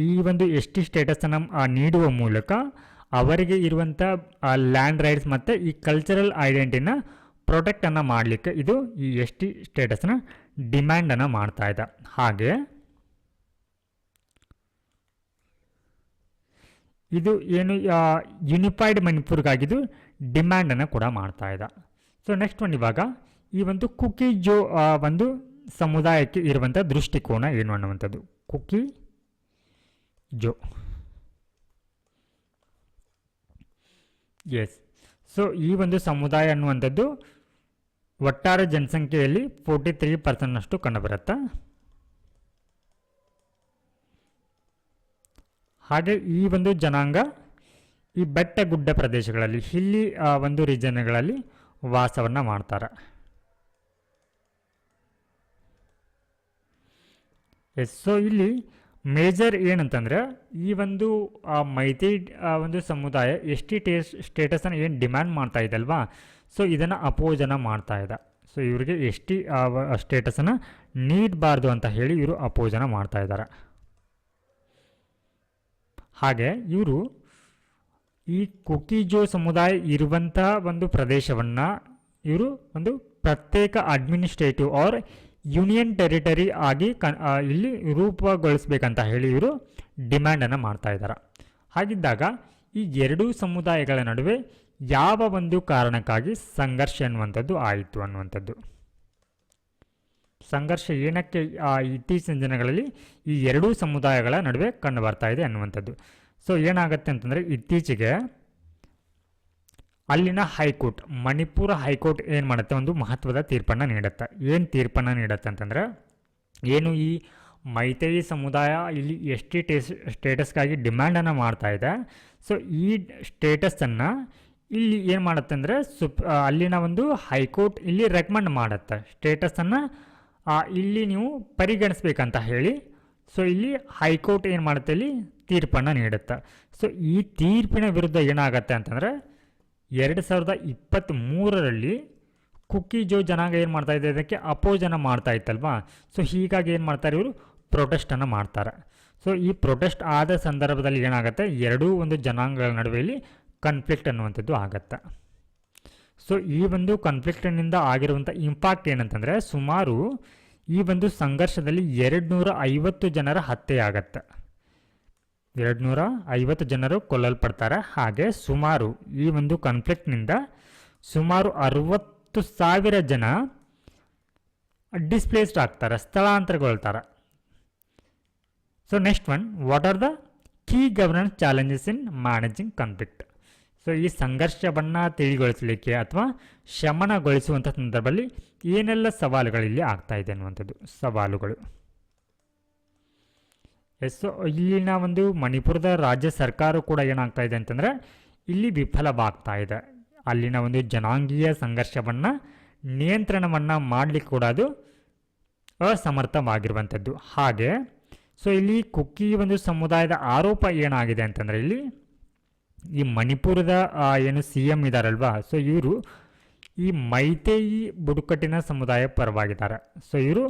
ಈ ಒಂದು ST ಸ್ಟೇಟಸನ್ನು ನೀಡುವ ಮೂಲಕ ಅವರಿಗೆ ಇರುವಂಥ ಲ್ಯಾಂಡ್ ರೈಟ್ಸ್ ಮತ್ತು ಈ ಕಲ್ಚರಲ್ ಐಡೆಂಟಿಟಿನ ಪ್ರೊಟೆಕ್ಟನ್ನು ಮಾಡಲಿಕ್ಕೆ ಇದು ಈ ST ಸ್ಟೇಟಸ್ನ ಡಿಮ್ಯಾಂಡನ್ನು ಮಾಡ್ತಾ ಇದೆ. ಹಾಗೆ ಇದು ಏನು ಯೂನಿಫೈಡ್ ಮಣಿಪುರ್ಗಾಗಿದ್ದು ಡಿಮ್ಯಾಂಡನ್ನು ಕೂಡ ಮಾಡ್ತಾ ಇದೆ. ಸೊ ನೆಕ್ಸ್ಟ್ ಒಂದು ಇವಾಗ ಈ ಒಂದು ಕುಕಿಜೋ ಒಂದು ಸಮುದಾಯಕ್ಕೆ ಇರುವಂಥ ದೃಷ್ಟಿಕೋನ ಏನು ಅನ್ನುವಂಥದ್ದು, ಕುಕಿಜೋ. ಎಸ್. ಸೊ ಈ ಒಂದು ಸಮುದಾಯ ಅನ್ನುವಂಥದ್ದು ಒಟ್ಟಾರೆ ಜನಸಂಖ್ಯೆಯಲ್ಲಿ 43%ನಷ್ಟು ಕಂಡುಬರುತ್ತೆ. ಹಾಗೆ ಈ ಒಂದು ಜನಾಂಗ ಈ ಬೆಟ್ಟಗುಡ್ಡ ಪ್ರದೇಶಗಳಲ್ಲಿ ಹಿಲ್ಲಿ ಒಂದು ರೀಜನ್ಗಳಲ್ಲಿ ವಾಸವನ್ನು ಮಾಡ್ತಾರೆ. ಎಸ್. ಸೊ ಇಲ್ಲಿ ಮೇಜರ್ ಏನಂತಂದರೆ ಈ ಒಂದು ಮೈಥೇಯಿ ಒಂದು ಸಮುದಾಯ ST ಸ್ಟೇಟಸನ್ನು ಏನು ಡಿಮ್ಯಾಂಡ್ ಮಾಡ್ತಾ ಇದೆ ಅಲ್ವಾ, ಸೊ ಇದನ್ನು ಅಪೋಜನ ಮಾಡ್ತಾ ಇದೆ. ಸೊ ಇವರಿಗೆ ST ಸ್ಟೇಟಸನ್ನು ನೀಡಬಾರ್ದು ಅಂತ ಹೇಳಿ ಇವರು ಅಪೋಜನ ಮಾಡ್ತಾ ಇದ್ದಾರೆ. ಹಾಗೆ ಇವರು ಈ ಕುಕಿಜೋ ಸಮುದಾಯ ಇರುವಂಥ ಒಂದು ಪ್ರದೇಶವನ್ನು ಇವರು ಒಂದು ಪ್ರತ್ಯೇಕ ಅಡ್ಮಿನಿಸ್ಟ್ರೇಟಿವ್ ಆರ್ ಯೂನಿಯನ್ ಟೆರಿಟರಿ ಆಗಿ ಇಲ್ಲಿ ರೂಪುಗೊಳಿಸಬೇಕಂತ ಹೇಳಿ ಇವರು ಡಿಮ್ಯಾಂಡನ್ನು ಮಾಡ್ತಾ ಇದ್ದಾರೆ. ಹಾಗಿದ್ದಾಗ ಈ ಎರಡೂ ಸಮುದಾಯಗಳ ನಡುವೆ ಯಾವ ಒಂದು ಕಾರಣಕ್ಕಾಗಿ ಸಂಘರ್ಷ ಅನ್ನುವಂಥದ್ದು ಆಯಿತು ಅನ್ನುವಂಥದ್ದು, ಸಂಘರ್ಷ ಏನಕ್ಕೆ ಇತ್ತೀಚಿನ ದಿನಗಳಲ್ಲಿ ಈ ಎರಡೂ ಸಮುದಾಯಗಳ ನಡುವೆ ಕಂಡು ಬರ್ತಾ ಇದೆ ಅನ್ನುವಂಥದ್ದು. ಸೊ ಏನಾಗುತ್ತೆ ಅಂತಂದರೆ ಇತ್ತೀಚೆಗೆ ಅಲ್ಲಿನ ಹೈಕೋರ್ಟ್, ಮಣಿಪುರ ಹೈಕೋರ್ಟ್ ಏನು ಮಾಡುತ್ತೆ, ಒಂದು ಮಹತ್ವದ ತೀರ್ಪನ್ನು ನೀಡುತ್ತೆ. ಏನು ತೀರ್ಪನ್ನು ನೀಡುತ್ತೆ ಅಂತಂದರೆ, ಏನು ಈ ಮೈಥೇಯಿ ಸಮುದಾಯ ಇಲ್ಲಿ ST ಸ್ಟೇಟಸ್ಗಾಗಿ ಡಿಮ್ಯಾಂಡನ್ನು ಮಾಡ್ತಾ ಇದೆ. ಸೊ ಈ ಸ್ಟೇಟಸನ್ನು ಇಲ್ಲಿ ಏನು ಮಾಡುತ್ತೆ ಅಂದರೆ ಅಲ್ಲಿನ ಒಂದು ಹೈಕೋರ್ಟ್ ಇಲ್ಲಿ ರೆಕಮೆಂಡ್ ಮಾಡುತ್ತೆ, ಸ್ಟೇಟಸನ್ನು ಇಲ್ಲಿ ನೀವು ಪರಿಗಣಿಸ್ಬೇಕಂತ ಹೇಳಿ ಸೊ ಇಲ್ಲಿ ಹೈಕೋರ್ಟ್ ಏನು ಮಾಡುತ್ತೆ, ಇಲ್ಲಿ ತೀರ್ಪನ್ನು ನೀಡುತ್ತೆ. ಸೊ ಈ ತೀರ್ಪಿನ ವಿರುದ್ಧ ಏನಾಗುತ್ತೆ ಅಂತಂದರೆ 2023ರಲ್ಲಿ ಕುಕ್ಕಿ ಜೋ ಜನಾಂಗ ಏನು ಮಾಡ್ತಾಯಿದೆ, ಇದಕ್ಕೆ ಅಪೋಸನ್ನು ಮಾಡ್ತಾ ಇತ್ತಲ್ವಾ. ಸೊ ಹೀಗಾಗಿ ಏನು ಮಾಡ್ತಾರೆ, ಇವರು ಪ್ರೊಟೆಸ್ಟನ್ನು ಮಾಡ್ತಾರೆ. ಸೊ ಈ ಪ್ರೊಟೆಸ್ಟ್ ಆದ ಸಂದರ್ಭದಲ್ಲಿ ಏನಾಗುತ್ತೆ, ಎರಡೂ ಒಂದು ಜನಾಂಗಗಳ ನಡುವೆ ಇಲ್ಲಿ ಕಾನ್ಫ್ಲಿಕ್ಟ್ ಅನ್ನುವಂಥದ್ದು ಆಗತ್ತೆ. ಸೊ ಈ ಒಂದು ಕಾನ್ಫ್ಲಿಕ್ಟಿನಿಂದ ಆಗಿರುವಂಥ ಇಂಪ್ಯಾಕ್ಟ್ ಏನಂತಂದರೆ, ಸುಮಾರು ಈ ಒಂದು ಸಂಘರ್ಷದಲ್ಲಿ 250 ಜನರ ಹತ್ಯೆ ಆಗತ್ತೆ, 250 ಜನರು ಕೊಲ್ಲಲ್ಪಡ್ತಾರೆ. ಹಾಗೆ ಸುಮಾರು ಈ ಒಂದು ಕಾನ್ಫ್ಲಿಕ್ಟ್ನಿಂದ ಸುಮಾರು 60,000 ಜನ ಡಿಸ್ಪ್ಲೇಸ್ಡ್ ಆಗ್ತಾರೆ, ಸ್ಥಳಾಂತರಗೊಳ್ತಾರೆ. So next one, what are the key governance challenges in managing conflict. So ಈ ಸಂಘರ್ಷವನ್ನು ತಿಳಿಗೊಳಿಸಲಿಕ್ಕೆ ಅಥವಾ ಶಮನಗೊಳಿಸುವಂಥ ಸಂದರ್ಭದಲ್ಲಿ ಏನೆಲ್ಲ ಸವಾಲುಗಳಿಲ್ಲಿ ಆಗ್ತಾ ಇದೆ ಅನ್ನುವಂಥದ್ದು ಸವಾಲುಗಳು. ಸೊ ಇಲ್ಲಿನ ಒಂದು ಮಣಿಪುರದ ರಾಜ್ಯ ಸರ್ಕಾರ ಕೂಡ ಏನಾಗ್ತಾ ಇದೆ ಅಂತಂದರೆ ಇಲ್ಲಿ ವಿಫಲವಾಗ್ತಾ ಇದೆ. ಅಲ್ಲಿನ ಒಂದು ಜನಾಂಗೀಯ ಸಂಘರ್ಷವನ್ನು ನಿಯಂತ್ರಣವನ್ನು ಮಾಡಲಿಕ್ಕೆ ಕೂಡ ಅದು ಅಸಮರ್ಥವಾಗಿರುವಂಥದ್ದು. ಹಾಗೆ ಸೊ ಇಲ್ಲಿ ಕುಕ್ಕಿ ಒಂದು ಸಮುದಾಯದ ಆರೋಪ ಏನಾಗಿದೆ ಅಂತಂದರೆ, ಇಲ್ಲಿ ಈ ಮಣಿಪುರದ ಏನು CM ಇದ್ದಾರಲ್ವಾ, ಸೊ ಇವರು ಈ ಮೈತೇಯಿ ಬುಡಕಟ್ಟಿನ ಸಮುದಾಯ ಪರವಾಗಿದ್ದಾರೆ. ಸೊ ಇವರು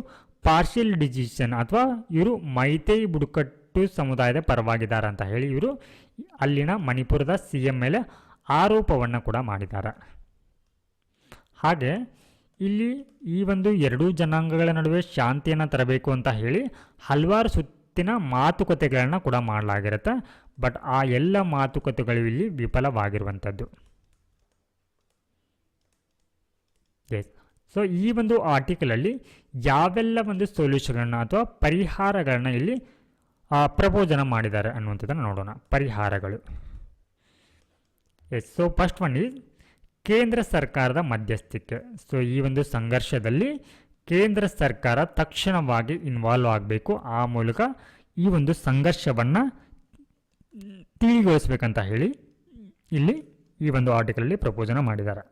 ಪಾರ್ಷಿಯಲ್ ಡಿಸಿಷನ್ ಅಥವಾ ಇವರು ಮೈತೇಯಿ ಬುಡಕಟ್ಟು ಸಮುದಾಯದ ಪರವಾಗಿದ್ದಾರೆ ಅಂತ ಹೇಳಿ ಇವರು ಅಲ್ಲಿನ ಮಣಿಪುರದ CM ಮೇಲೆ ಆರೋಪವನ್ನು ಕೂಡ ಮಾಡಿದ್ದಾರೆ. ಹಾಗೆ ಇಲ್ಲಿ ಈ ಒಂದು ಎರಡೂ ಜನಾಂಗಗಳ ನಡುವೆ ಶಾಂತಿಯನ್ನು ತರಬೇಕು ಅಂತ ಹೇಳಿ ಹಲವಾರು ಸುತ್ತಿನ ಮಾತುಕತೆಗಳನ್ನು ಕೂಡ ಮಾಡಲಾಗಿರುತ್ತೆ. ಬಟ್ ಆ ಎಲ್ಲ ಮಾತುಕತೆಗಳು ಇಲ್ಲಿ ವಿಫಲವಾಗಿರುವಂಥದ್ದು. ಎಸ್, ಸೊ ಈ ಒಂದು ಆರ್ಟಿಕಲಲ್ಲಿ ಯಾವೆಲ್ಲ ಒಂದು ಸೊಲ್ಯೂಷನ್ಗಳನ್ನ ಅಥವಾ ಪರಿಹಾರಗಳನ್ನ ಇಲ್ಲಿ ಪ್ರಪೋಸನ ಮಾಡಿದ್ದಾರೆ ಅನ್ನುವಂಥದ್ದನ್ನು ನೋಡೋಣ. ಪರಿಹಾರಗಳು. Yes, so first one is ಕೇಂದ್ರ ಸರ್ಕಾರದ ಮಧ್ಯಸ್ಥಿಕೆ. ಸೊ ಈ ಒಂದು ಸಂಘರ್ಷದಲ್ಲಿ ಕೇಂದ್ರ ಸರ್ಕಾರ ತಕ್ಷಣವಾಗಿ ಇನ್ವಾಲ್ವ್ ಆಗಬೇಕು. ಆ ಮೂಲಕ ಈ ಒಂದು ಸಂಘರ್ಷವನ್ನು ತಿಳಿಗೊಳಿಸಬೇಕಂತ ಹೇಳಿ ಇಲ್ಲಿ ಈ ಒಂದು ಆರ್ಟಿಕಲಲ್ಲಿ ಪ್ರಪೋಸನ ಮಾಡಿದ್ದಾರೆ.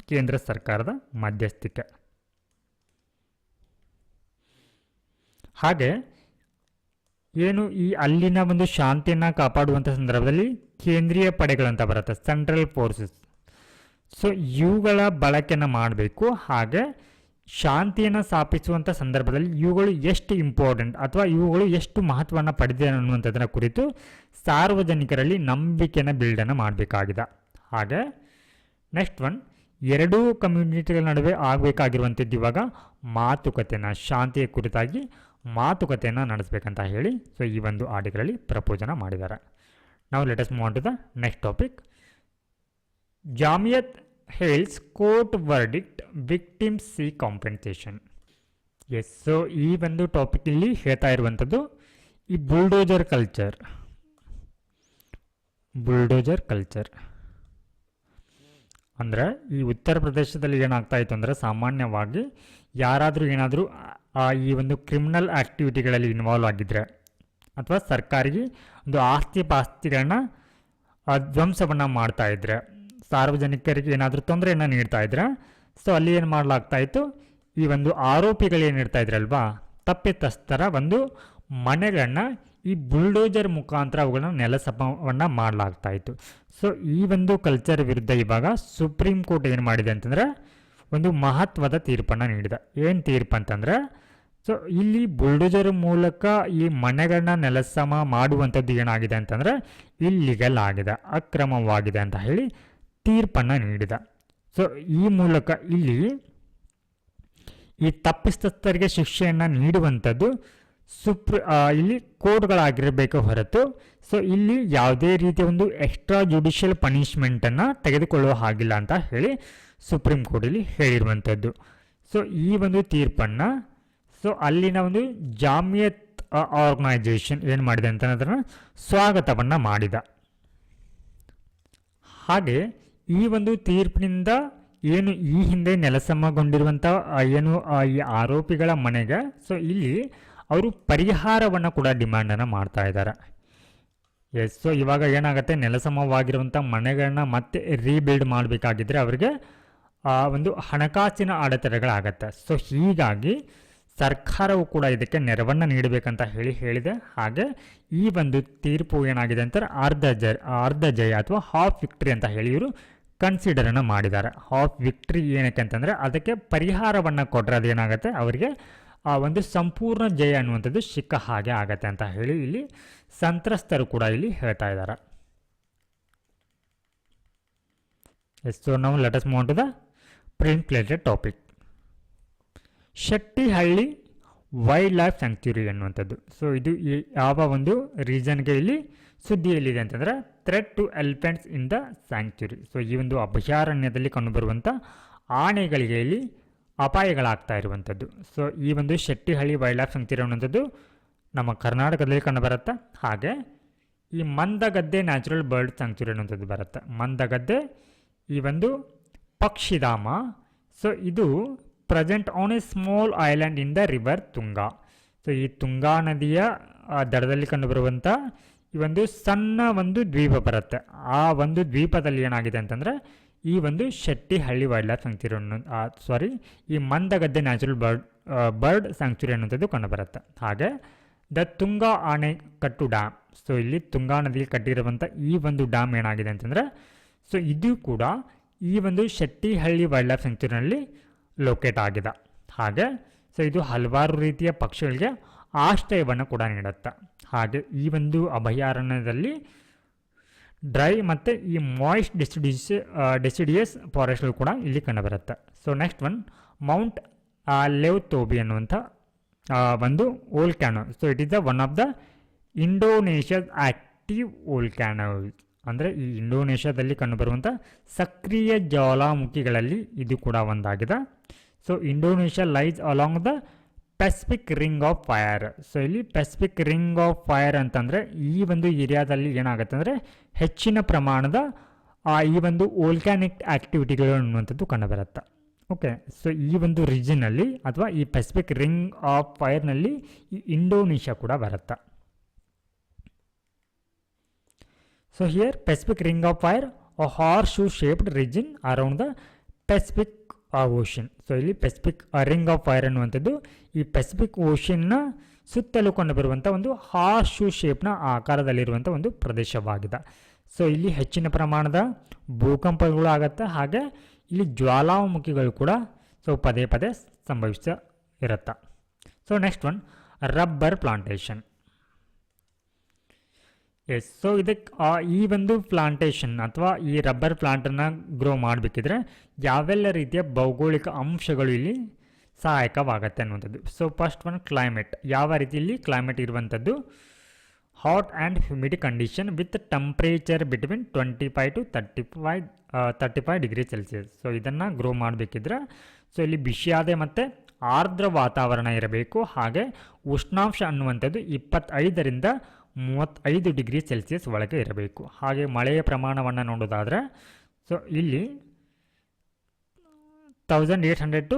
ಕೇಂದ್ರ ಸರ್ಕಾರದ ಮಧ್ಯಸ್ಥಿಕೆ. ಹಾಗೆ ಏನು ಈ ಅಲ್ಲಿನ ಒಂದು ಶಾಂತಿಯನ್ನು ಕಾಪಾಡುವಂಥ ಸಂದರ್ಭದಲ್ಲಿ ಕೇಂದ್ರೀಯ ಪಡೆಗಳಂತ ಬರುತ್ತೆ, ಸೆಂಟ್ರಲ್ ಫೋರ್ಸಸ್. ಸೊ ಇವುಗಳ ಬಳಕೆಯನ್ನು ಮಾಡಬೇಕು. ಹಾಗೆ ಶಾಂತಿಯನ್ನು ಸ್ಥಾಪಿಸುವಂಥ ಸಂದರ್ಭದಲ್ಲಿ ಇವುಗಳು ಎಷ್ಟು ಇಂಪಾರ್ಟೆಂಟ್ ಅಥವಾ ಇವುಗಳು ಎಷ್ಟು ಮಹತ್ವವನ್ನು ಪಡೆದಿದೆ ಅನ್ನುವಂಥದ್ದನ್ನು ಕುರಿತು ಸಾರ್ವಜನಿಕರಲ್ಲಿ ನಂಬಿಕೆಯನ್ನು ಬಿಲ್ಡನ್ನು ಮಾಡಬೇಕಾಗಿದೆ. ಹಾಗೆ ನೆಕ್ಸ್ಟ್ ಒನ್, ಎರಡೂ ಕಮ್ಯುನಿಟಿಗಳ ನಡುವೆ ಆಗಬೇಕಾಗಿರುವಂಥದ್ದು ಇವಾಗ ಮಾತುಕತೆಯನ್ನು, ಶಾಂತಿಯ ಕುರಿತಾಗಿ ಮಾತುಕತೆಯನ್ನು ನಡೆಸಬೇಕಂತ ಹೇಳಿ ಸೊ ಈ ಒಂದು ಆರ್ಟಿಕಲಲ್ಲಿ ಪ್ರಪೋಸನ ಮಾಡಿದ್ದಾರೆ. ನಾವು let us move on to the next topic. Jamiat hails court verdict victims seek compensation. Yes, so ಈ ಒಂದು ಟಾಪಿಕ್ ಇಲ್ಲಿ ಹೇಳ್ತಾ ಇರುವಂಥದ್ದು ಈ ಬುಲ್ಡೋಜರ್ ಕಲ್ಚರ್. ಅಂದರೆ ಈ ಉತ್ತರ ಪ್ರದೇಶದಲ್ಲಿ ಏನಾಗ್ತಾ ಇತ್ತು ಅಂದರೆ, ಸಾಮಾನ್ಯವಾಗಿ ಯಾರಾದರೂ ಏನಾದರೂ ಈ ಒಂದು ಕ್ರಿಮಿನಲ್ ಆ್ಯಕ್ಟಿವಿಟಿಗಳಲ್ಲಿ ಇನ್ವಾಲ್ವ್ ಆಗಿದ್ದರೆ ಅಥವಾ ಸರ್ಕಾರಿಗೆ ಒಂದು ಆಸ್ತಿ ಪಾಸ್ತಿಗಳನ್ನ ಧ್ವಂಸವನ್ನು ಮಾಡ್ತಾಯಿದ್ರೆ, ಸಾರ್ವಜನಿಕರಿಗೆ ಏನಾದರೂ ತೊಂದರೆಯನ್ನು ನೀಡ್ತಾ ಇದ್ರೆ, ಸೊ ಅಲ್ಲಿ ಏನು ಮಾಡಲಾಗ್ತಾಯಿತ್ತು, ಈ ಒಂದು ಆರೋಪಿಗಳೇನಿರ್ತಾ ಇದ್ರಲ್ವಾ, ತಪ್ಪಿತಸ್ಥರ ಒಂದು ಮನೆಗಳನ್ನು ಈ ಬುಲ್ಡೋಜರ್ ಮುಖಾಂತರ ಅವುಗಳನ್ನ ನೆಲಸಮವನ್ನು ಮಾಡಲಾಗ್ತಾಯಿತ್ತು. ಸೊ ಈ ಒಂದು ಕಲ್ಚರ್ ವಿರುದ್ಧ ಇವಾಗ ಸುಪ್ರೀಂ ಕೋರ್ಟ್ ಏನು ಮಾಡಿದೆ ಅಂತಂದರೆ ಒಂದು ಮಹತ್ವದ ತೀರ್ಪನ್ನು ನೀಡಿದೆ. ಏನು ತೀರ್ಪು ಅಂತಂದರೆ, ಸೊ ಇಲ್ಲಿ ಬುಲ್ಡೋಜರ್ ಮೂಲಕ ಈ ಮನೆಗಳನ್ನ ನೆಲಸಮ ಮಾಡುವಂಥದ್ದು ಏನಾಗಿದೆ ಅಂತಂದರೆ ಇಲ್ಲಿಗಲ್ ಆಗಿದೆ, ಅಕ್ರಮವಾಗಿದೆ ಅಂತ ಹೇಳಿ ತೀರ್ಪನ್ನು ನೀಡಿದ. ಸೊ ಈ ಮೂಲಕ ಇಲ್ಲಿ ಈ ತಪ್ಪಿತಸ್ಥರಿಗೆ ಶಿಕ್ಷೆಯನ್ನು ನೀಡುವಂಥದ್ದು ಇಲ್ಲಿ ಕೋರ್ಟ್ಗಳಾಗಿರಬೇಕು ಹೊರತು ಸೊ ಇಲ್ಲಿ ಯಾವುದೇ ರೀತಿಯ ಒಂದು ಎಕ್ಸ್ಟ್ರಾ ಜುಡಿಷಿಯಲ್ ಪನಿಷ್ಮೆಂಟನ್ನು ತೆಗೆದುಕೊಳ್ಳುವ ಹಾಗಿಲ್ಲ ಅಂತ ಹೇಳಿ ಸುಪ್ರೀಂ ಕೋರ್ಟಲ್ಲಿ ಹೇಳಿರುವಂಥದ್ದು. ಸೊ ಈ ಒಂದು ತೀರ್ಪನ್ನು ಸೊ ಅಲ್ಲಿನ ಒಂದು ಜಾಮಿಯತ್ ಆರ್ಗನೈಜೇಷನ್ ಏನು ಮಾಡಿದೆ ಅಂತ ಅದನ್ನು ಸ್ವಾಗತವನ್ನು ಮಾಡಿದ. ಹಾಗೆ ಈ ಒಂದು ತೀರ್ಪಿನಿಂದ ಏನು ಈ ಹಿಂದೆ ನೆಲಸಮಗೊಂಡಿರುವಂಥ ಏನು ಈ ಆರೋಪಿಗಳ ಮನೆಗೆ ಸೊ ಇಲ್ಲಿ ಅವರು ಪರಿಹಾರವನ್ನು ಕೂಡ ಡಿಮ್ಯಾಂಡನ್ನು ಮಾಡ್ತಾ ಇದ್ದಾರೆ. ಎಸ್, ಸೊ ಇವಾಗ ಏನಾಗುತ್ತೆ, ನೆಲಸಮವಾಗಿರುವಂಥ ಮನೆಗಳನ್ನ ಮತ್ತೆ ರೀಬಿಲ್ಡ್ ಮಾಡಬೇಕಾಗಿದ್ದರೆ ಅವರಿಗೆ ಒಂದು ಹಣಕಾಸಿನ ಅಡೆತಡೆಗಳಾಗತ್ತೆ. ಸೊ ಹೀಗಾಗಿ ಸರ್ಕಾರವು ಕೂಡ ಇದಕ್ಕೆ ನೆರವನ್ನು ನೀಡಬೇಕಂತ ಹೇಳಿದೆ. ಹಾಗೆ ಈ ಒಂದು ತೀರ್ಪು ಏನಾಗಿದೆ ಅಂತಾರೆ ಅರ್ಧ ಜಯ ಅಥವಾ ಹಾಫ್ ವಿಕ್ಟ್ರಿ ಅಂತ ಹೇಳಿ ಇವರು ಕನ್ಸಿಡರನ್ನು ಮಾಡಿದ್ದಾರೆ. ಹಾಫ್ ವಿಕ್ಟ್ರಿ ಏನಕ್ಕೆ ಅಂತಂದರೆ ಅದಕ್ಕೆ ಪರಿಹಾರವನ್ನು ಕೊಟ್ಟರೆ ಅದೇನಾಗುತ್ತೆ ಅವರಿಗೆ ಆ ಒಂದು ಸಂಪೂರ್ಣ ಜಯ ಅನ್ನುವಂಥದ್ದು ಸಿಕ್ಕ ಹಾಗೆ ಆಗತ್ತೆ ಅಂತ ಹೇಳಿ ಇಲ್ಲಿ ಸಂತ್ರಸ್ತರು ಕೂಡ ಇಲ್ಲಿ ಹೇಳ್ತಾ ಇದ್ದಾರೆ. ಸೊ ನಾವು let us move on to the print related topic. Shettihalli wildlife sanctuary ಅನ್ನುವಂಥದ್ದು. ಸೊ ಇದು ಯಾವ ಒಂದು ರೀಸನ್ಗೆ ಇಲ್ಲಿ ಸುದ್ದಿಯಲ್ಲಿದೆ ಅಂತಂದರೆ threat to elephants in the sanctuary. So ಈ ಒಂದು ಅಭಯಾರಣ್ಯದಲ್ಲಿ ಕಂಡುಬರುವಂಥ ಆನೆಗಳಿಗೆ ಇಲ್ಲಿ ಅಪಾಯಗಳಾಗ್ತಾ ಇರುವಂಥದ್ದು. ಸೊ ಈ ಒಂದು ಶೆಟ್ಟಿಹಳ್ಳಿ ವೈಲ್ಡ್ ಲೈಫ್ ಸ್ಯಾಂಕ್ಚುರಿ ಅನ್ನುವಂಥದ್ದು ನಮ್ಮ ಕರ್ನಾಟಕದಲ್ಲಿ ಕಂಡುಬರುತ್ತೆ. ಹಾಗೆ ಈ ಮಂದಗದ್ದೆ ನ್ಯಾಚುರಲ್ ಬರ್ಡ್ ಸ್ಯಾಂಕ್ಚುರಿ ಅನ್ನುವಂಥದ್ದು ಬರುತ್ತೆ. ಮಂದಗದ್ದೆ ಈ ಒಂದು ಪಕ್ಷಿಧಾಮ. ಸೊ ಇದು present on A small island in the river Tunga. So ಈ ತುಂಗಾ ನದಿಯ ದಡದಲ್ಲಿ ಕಂಡುಬರುವಂಥ ಈ ಒಂದು ಸಣ್ಣ ಒಂದು ದ್ವೀಪ ಬರುತ್ತೆ. ಆ ಒಂದು ದ್ವೀಪದಲ್ಲಿ ಏನಾಗಿದೆ ಅಂತಂದರೆ ಈ ಒಂದು ಶೆಟ್ಟಿಹಳ್ಳಿ ವೈಲ್ಡ್ ಲೈಫ್ ಸ್ಯಾಂಕ್ಚುರಿ ಈ ಮಂದಗದ್ದೆ ನ್ಯಾಚುರಲ್ ಬರ್ಡ್ ಸ್ಯಾಂಕ್ಚುರಿ ಅನ್ನುವಂಥದ್ದು ಕಂಡುಬರುತ್ತೆ. ಹಾಗೆ ದ ತುಂಗಾ ಆಣೆಕಟ್ಟು ಡ್ಯಾಮ್. ಸೊ ಇಲ್ಲಿ ತುಂಗಾ ನದಿಯಲ್ಲಿ ಕಟ್ಟಿರುವಂಥ ಈ ಒಂದು ಡ್ಯಾಮ್ ಏನಾಗಿದೆ ಅಂತಂದರೆ ಸೊ ಇದು ಕೂಡ ಈ ಒಂದು ಶೆಟ್ಟಿಹಳ್ಳಿ ವೈಲ್ಡ್ ಲೈಫ್ ಸ್ಯಾಂಕ್ಚುರಿನಲ್ಲಿ ಲೊಕೇಟ್ ಆಗಿದೆ. ಹಾಗೆ ಸೊ ಇದು ಹಲವಾರು ರೀತಿಯ ಪಕ್ಷಿಗಳಿಗೆ ಆಶ್ರಯವನ್ನು ಕೂಡ ನೀಡುತ್ತೆ. ಹಾಗೆ ಈ ಒಂದು ಅಭಯಾರಣ್ಯದಲ್ಲಿ ಡ್ರೈ ಮತ್ತು ಈ ಮಾಯಿಸ್ಟ್ ಡೆಸಿಡಿಯಸ್ ಫಾರೆಸ್ಟ್ಗಳು ಕೂಡ ಇಲ್ಲಿ ಕಂಡುಬರುತ್ತೆ. ಸೊ ನೆಕ್ಸ್ಟ್ ಮೌಂಟ್ ಲೆವ್ತೋಬಿ ಅನ್ನುವಂಥ ಒಂದು volcano. So it is the one of the Indonesia's active volcanoes. ಅಂದರೆ ಈ ಇಂಡೋನೇಷ್ಯಾದಲ್ಲಿ ಕಂಡುಬರುವಂಥ ಸಕ್ರಿಯ ಜ್ವಾಲಾಮುಖಿಗಳಲ್ಲಿ ಇದು ಕೂಡ ಒಂದಾಗಿದೆ. So Indonesia lies along the Pacific ring of fire. So ಇಲ್ಲಿ ಪೆಸಿಫಿಕ್ ರಿಂಗ್ ಆಫ್ ಫೈರ್ ಅಂತಂದರೆ ಈ ಒಂದು ಏರಿಯಾದಲ್ಲಿ ಏನಾಗುತ್ತೆ ಅಂದರೆ ಹೆಚ್ಚಿನ ಪ್ರಮಾಣದ ಈ ಒಂದು ವೋಲ್ಕ್ಯಾನಿಕ್ ಆ್ಯಕ್ಟಿವಿಟಿಗಳು ಅನ್ನುವಂಥದ್ದು ಕಂಡುಬರುತ್ತೆ. ಓಕೆ, ಸೊ ಈ ಒಂದು ರೀಜನಲ್ಲಿ ಅಥವಾ ಈ ಪೆಸಿಫಿಕ್ ರಿಂಗ್ ಆಫ್ ಫೈರ್ನಲ್ಲಿ ಈ ಇಂಡೋನೇಷ್ಯಾ ಕೂಡ ಬರುತ್ತೆ. So here Pacific Ring of Fire, a horseshoe shaped region around the Pacific Ocean. So ಇಲ್ಲಿ ಪೆಸಿಫಿಕ್ ರಿಂಗ್ ಆಫ್ ಫೈರ್ ಅನ್ನುವಂಥದ್ದು ಈ ಪೆಸಿಫಿಕ್ ಓಷನ್ನ ಸುತ್ತಲೂ ಕಂಡುಬರುವಂಥ ಒಂದು ಹಾರ್ಶೂ ಶೇಪ್ನ ಆಕಾರದಲ್ಲಿರುವಂಥ ಒಂದು ಪ್ರದೇಶವಾಗಿದೆ. ಸೊ ಇಲ್ಲಿ ಹೆಚ್ಚಿನ ಪ್ರಮಾಣದ ಭೂಕಂಪಗಳು ಆಗುತ್ತೆ. ಹಾಗೆ ಇಲ್ಲಿ ಜ್ವಾಲಾಮುಖಿಗಳು ಕೂಡ ಸೊ ಪದೇ ಪದೇ ಸಂಭವಿಸಿರುತ್ತೆ. So next rubber plantation. Yes, so ಇದಕ್ಕೆ ಈ ಒಂದು ಪ್ಲಾಂಟೇಶನ್ ಅಥವಾ ಈ ರಬ್ಬರ್ ಪ್ಲಾಂಟನ್ನು ಗ್ರೋ ಮಾಡಬೇಕಿದ್ರೆ ಯಾವೆಲ್ಲ ರೀತಿಯ ಭೌಗೋಳಿಕ ಅಂಶಗಳು ಇಲ್ಲಿ ಸಹಾಯಕವಾಗುತ್ತೆ ಅನ್ನುವಂಥದ್ದು. So first climate. ಯಾವ ರೀತಿಯಲ್ಲಿ ಕ್ಲೈಮೇಟ್ ಇರುವಂಥದ್ದು hot and humid condition with temperature between 25 to 35 degree Celsius. So ಇದನ್ನು ಗ್ರೋ ಮಾಡಬೇಕಿದ್ರೆ ಸೊ ಇಲ್ಲಿ ಬಿಸಿಯಾದ ಮತ್ತು ಆರ್ದ್ರ ವಾತಾವರಣ ಇರಬೇಕು. ಹಾಗೆ ಉಷ್ಣಾಂಶ ಅನ್ನುವಂಥದ್ದು 25ರಿಂದ 35 ಡಿಗ್ರಿ ಸೆಲ್ಸಿಯಸ್ ಒಳಗೆ ಇರಬೇಕು. ಹಾಗೆ ಮಳೆಯ ಪ್ರಮಾಣವನ್ನು ನೋಡೋದಾದರೆ ಸೊ ಇಲ್ಲಿ 1800 to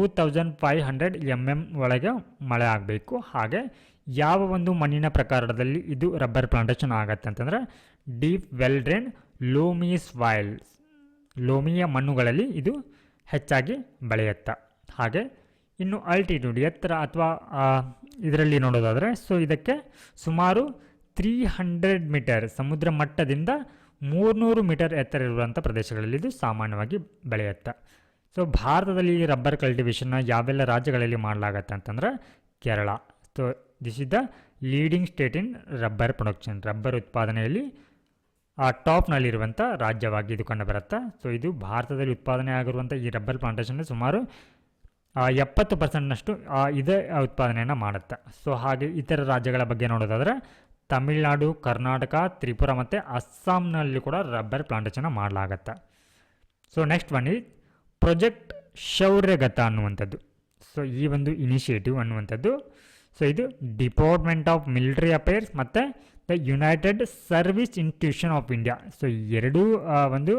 2500 mm ಒಳಗೆ ಮಳೆ ಆಗಬೇಕು. ಹಾಗೆ ಯಾವ ಒಂದು ಮಣ್ಣಿನ ಪ್ರಕಾರದಲ್ಲಿ ಇದು ರಬ್ಬರ್ ಪ್ಲಾಂಟೇಶನ್ ಆಗುತ್ತೆ ಅಂತಂದರೆ deep well drain loamy soils, ಲೋಮಿಯ ಮಣ್ಣುಗಳಲ್ಲಿ ಇದು ಹೆಚ್ಚಾಗಿ ಬೆಳೆಯುತ್ತೆ. ಹಾಗೆ ಇನ್ನು ಅಲ್ಟಿಟ್ಯೂಡ್ ಎತ್ತರ ಅಥವಾ ಇದರಲ್ಲಿ ನೋಡೋದಾದರೆ ಸೊ ಇದಕ್ಕೆ ಸುಮಾರು 300 ಮೀಟರ್ ಸಮುದ್ರ ಮಟ್ಟದಿಂದ 300 ಮೀಟರ್ ಎತ್ತರ ಇರುವಂಥ ಪ್ರದೇಶಗಳಲ್ಲಿ ಇದು ಸಾಮಾನ್ಯವಾಗಿ ಬೆಳೆಯುತ್ತೆ. ಸೊ ಭಾರತದಲ್ಲಿ ರಬ್ಬರ್ ಕಲ್ಟಿವೇಷನ್ನ ಯಾವೆಲ್ಲ ರಾಜ್ಯಗಳಲ್ಲಿ ಮಾಡಲಾಗತ್ತೆ ಅಂತಂದರೆ Kerala. So this is the leading state in rubber production. Rubber ಉತ್ಪಾದನೆಯಲ್ಲಿ ಟಾಪ್ನಲ್ಲಿರುವಂಥ ರಾಜ್ಯವಾಗಿ ಇದು ಕಂಡುಬರುತ್ತೆ. ಸೊ ಇದು ಭಾರತದಲ್ಲಿ ಉತ್ಪಾದನೆ ಆಗಿರುವಂಥ ಈ ರಬ್ಬರ್ ಪ್ಲಾಂಟೇಶನ್ ಸುಮಾರು 70% ಇದೇ ಉತ್ಪಾದನೆಯನ್ನು ಮಾಡುತ್ತೆ. ಸೊ ಹಾಗೆ ಇತರ ರಾಜ್ಯಗಳ ಬಗ್ಗೆ ನೋಡೋದಾದರೆ ತಮಿಳುನಾಡು, ಕರ್ನಾಟಕ, ತ್ರಿಪುರ ಮತ್ತು ಅಸ್ಸಾಂನಲ್ಲಿ ಕೂಡ ರಬ್ಬರ್ ಪ್ಲಾಂಟೇಶನ್ ಮಾಡಲಾಗತ್ತೆ. ಸೊ ನೆಕ್ಸ್ಟ್ ಈ ಪ್ರೊಜೆಕ್ಟ್ ಶೌರ್ಯಗತ ಅನ್ನುವಂಥದ್ದು. ಸೊ ಈ ಒಂದು ಇನಿಷಿಯೇಟಿವ್ ಅನ್ನುವಂಥದ್ದು ಸೊ ಇದು ಡಿಪಾರ್ಟ್ಮೆಂಟ್ ಆಫ್ ಮಿಲಿಟರಿ ಅಫೇರ್ಸ್ ಮತ್ತು the United service institution of India. So ಎರಡೂ ಒಂದು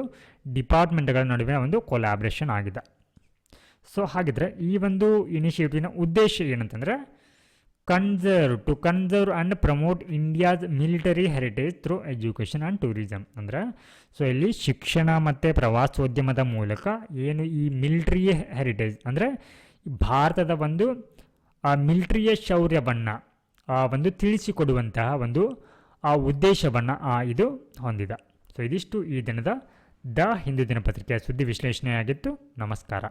ಡಿಪಾರ್ಟ್ಮೆಂಟ್ಗಳ ನಡುವೆ ಒಂದು ಕೊಲಾಬ್ರೇಷನ್ ಆಗಿದೆ. ಸೊ ಹಾಗಿದ್ರೆ ಈ ಒಂದು ಇನಿಷಿಯೇಟಿವ್ನ ಉದ್ದೇಶ ಏನಂತಂದರೆ conserve and promote India's military heritage through education and tourism. ಅಂದರೆ ಸೊ ಇಲ್ಲಿ ಶಿಕ್ಷಣ ಮತ್ತು ಪ್ರವಾಸೋದ್ಯಮದ ಮೂಲಕ ಏನು ಈ ಮಿಲಿಟರಿ ಹೆರಿಟೇಜ್ ಅಂದರೆ ಭಾರತದ ಒಂದು ಆ ಮಿಲಿಟರಿಯ ಶೌರ್ಯವನ್ನು ಒಂದು ತಿಳಿಸಿಕೊಡುವಂತಹ ಒಂದು ಆ ಉದ್ದೇಶವನ್ನು ಇದು ಹೊಂದಿದೆ. ಸೊ ಇದಿಷ್ಟು ಈ ದಿನದ ದ ಹಿಂದೂ ದಿನಪತ್ರಿಕೆಯ ಸುದ್ದಿ ವಿಶ್ಲೇಷಣೆಯಾಗಿತ್ತು. ನಮಸ್ಕಾರ.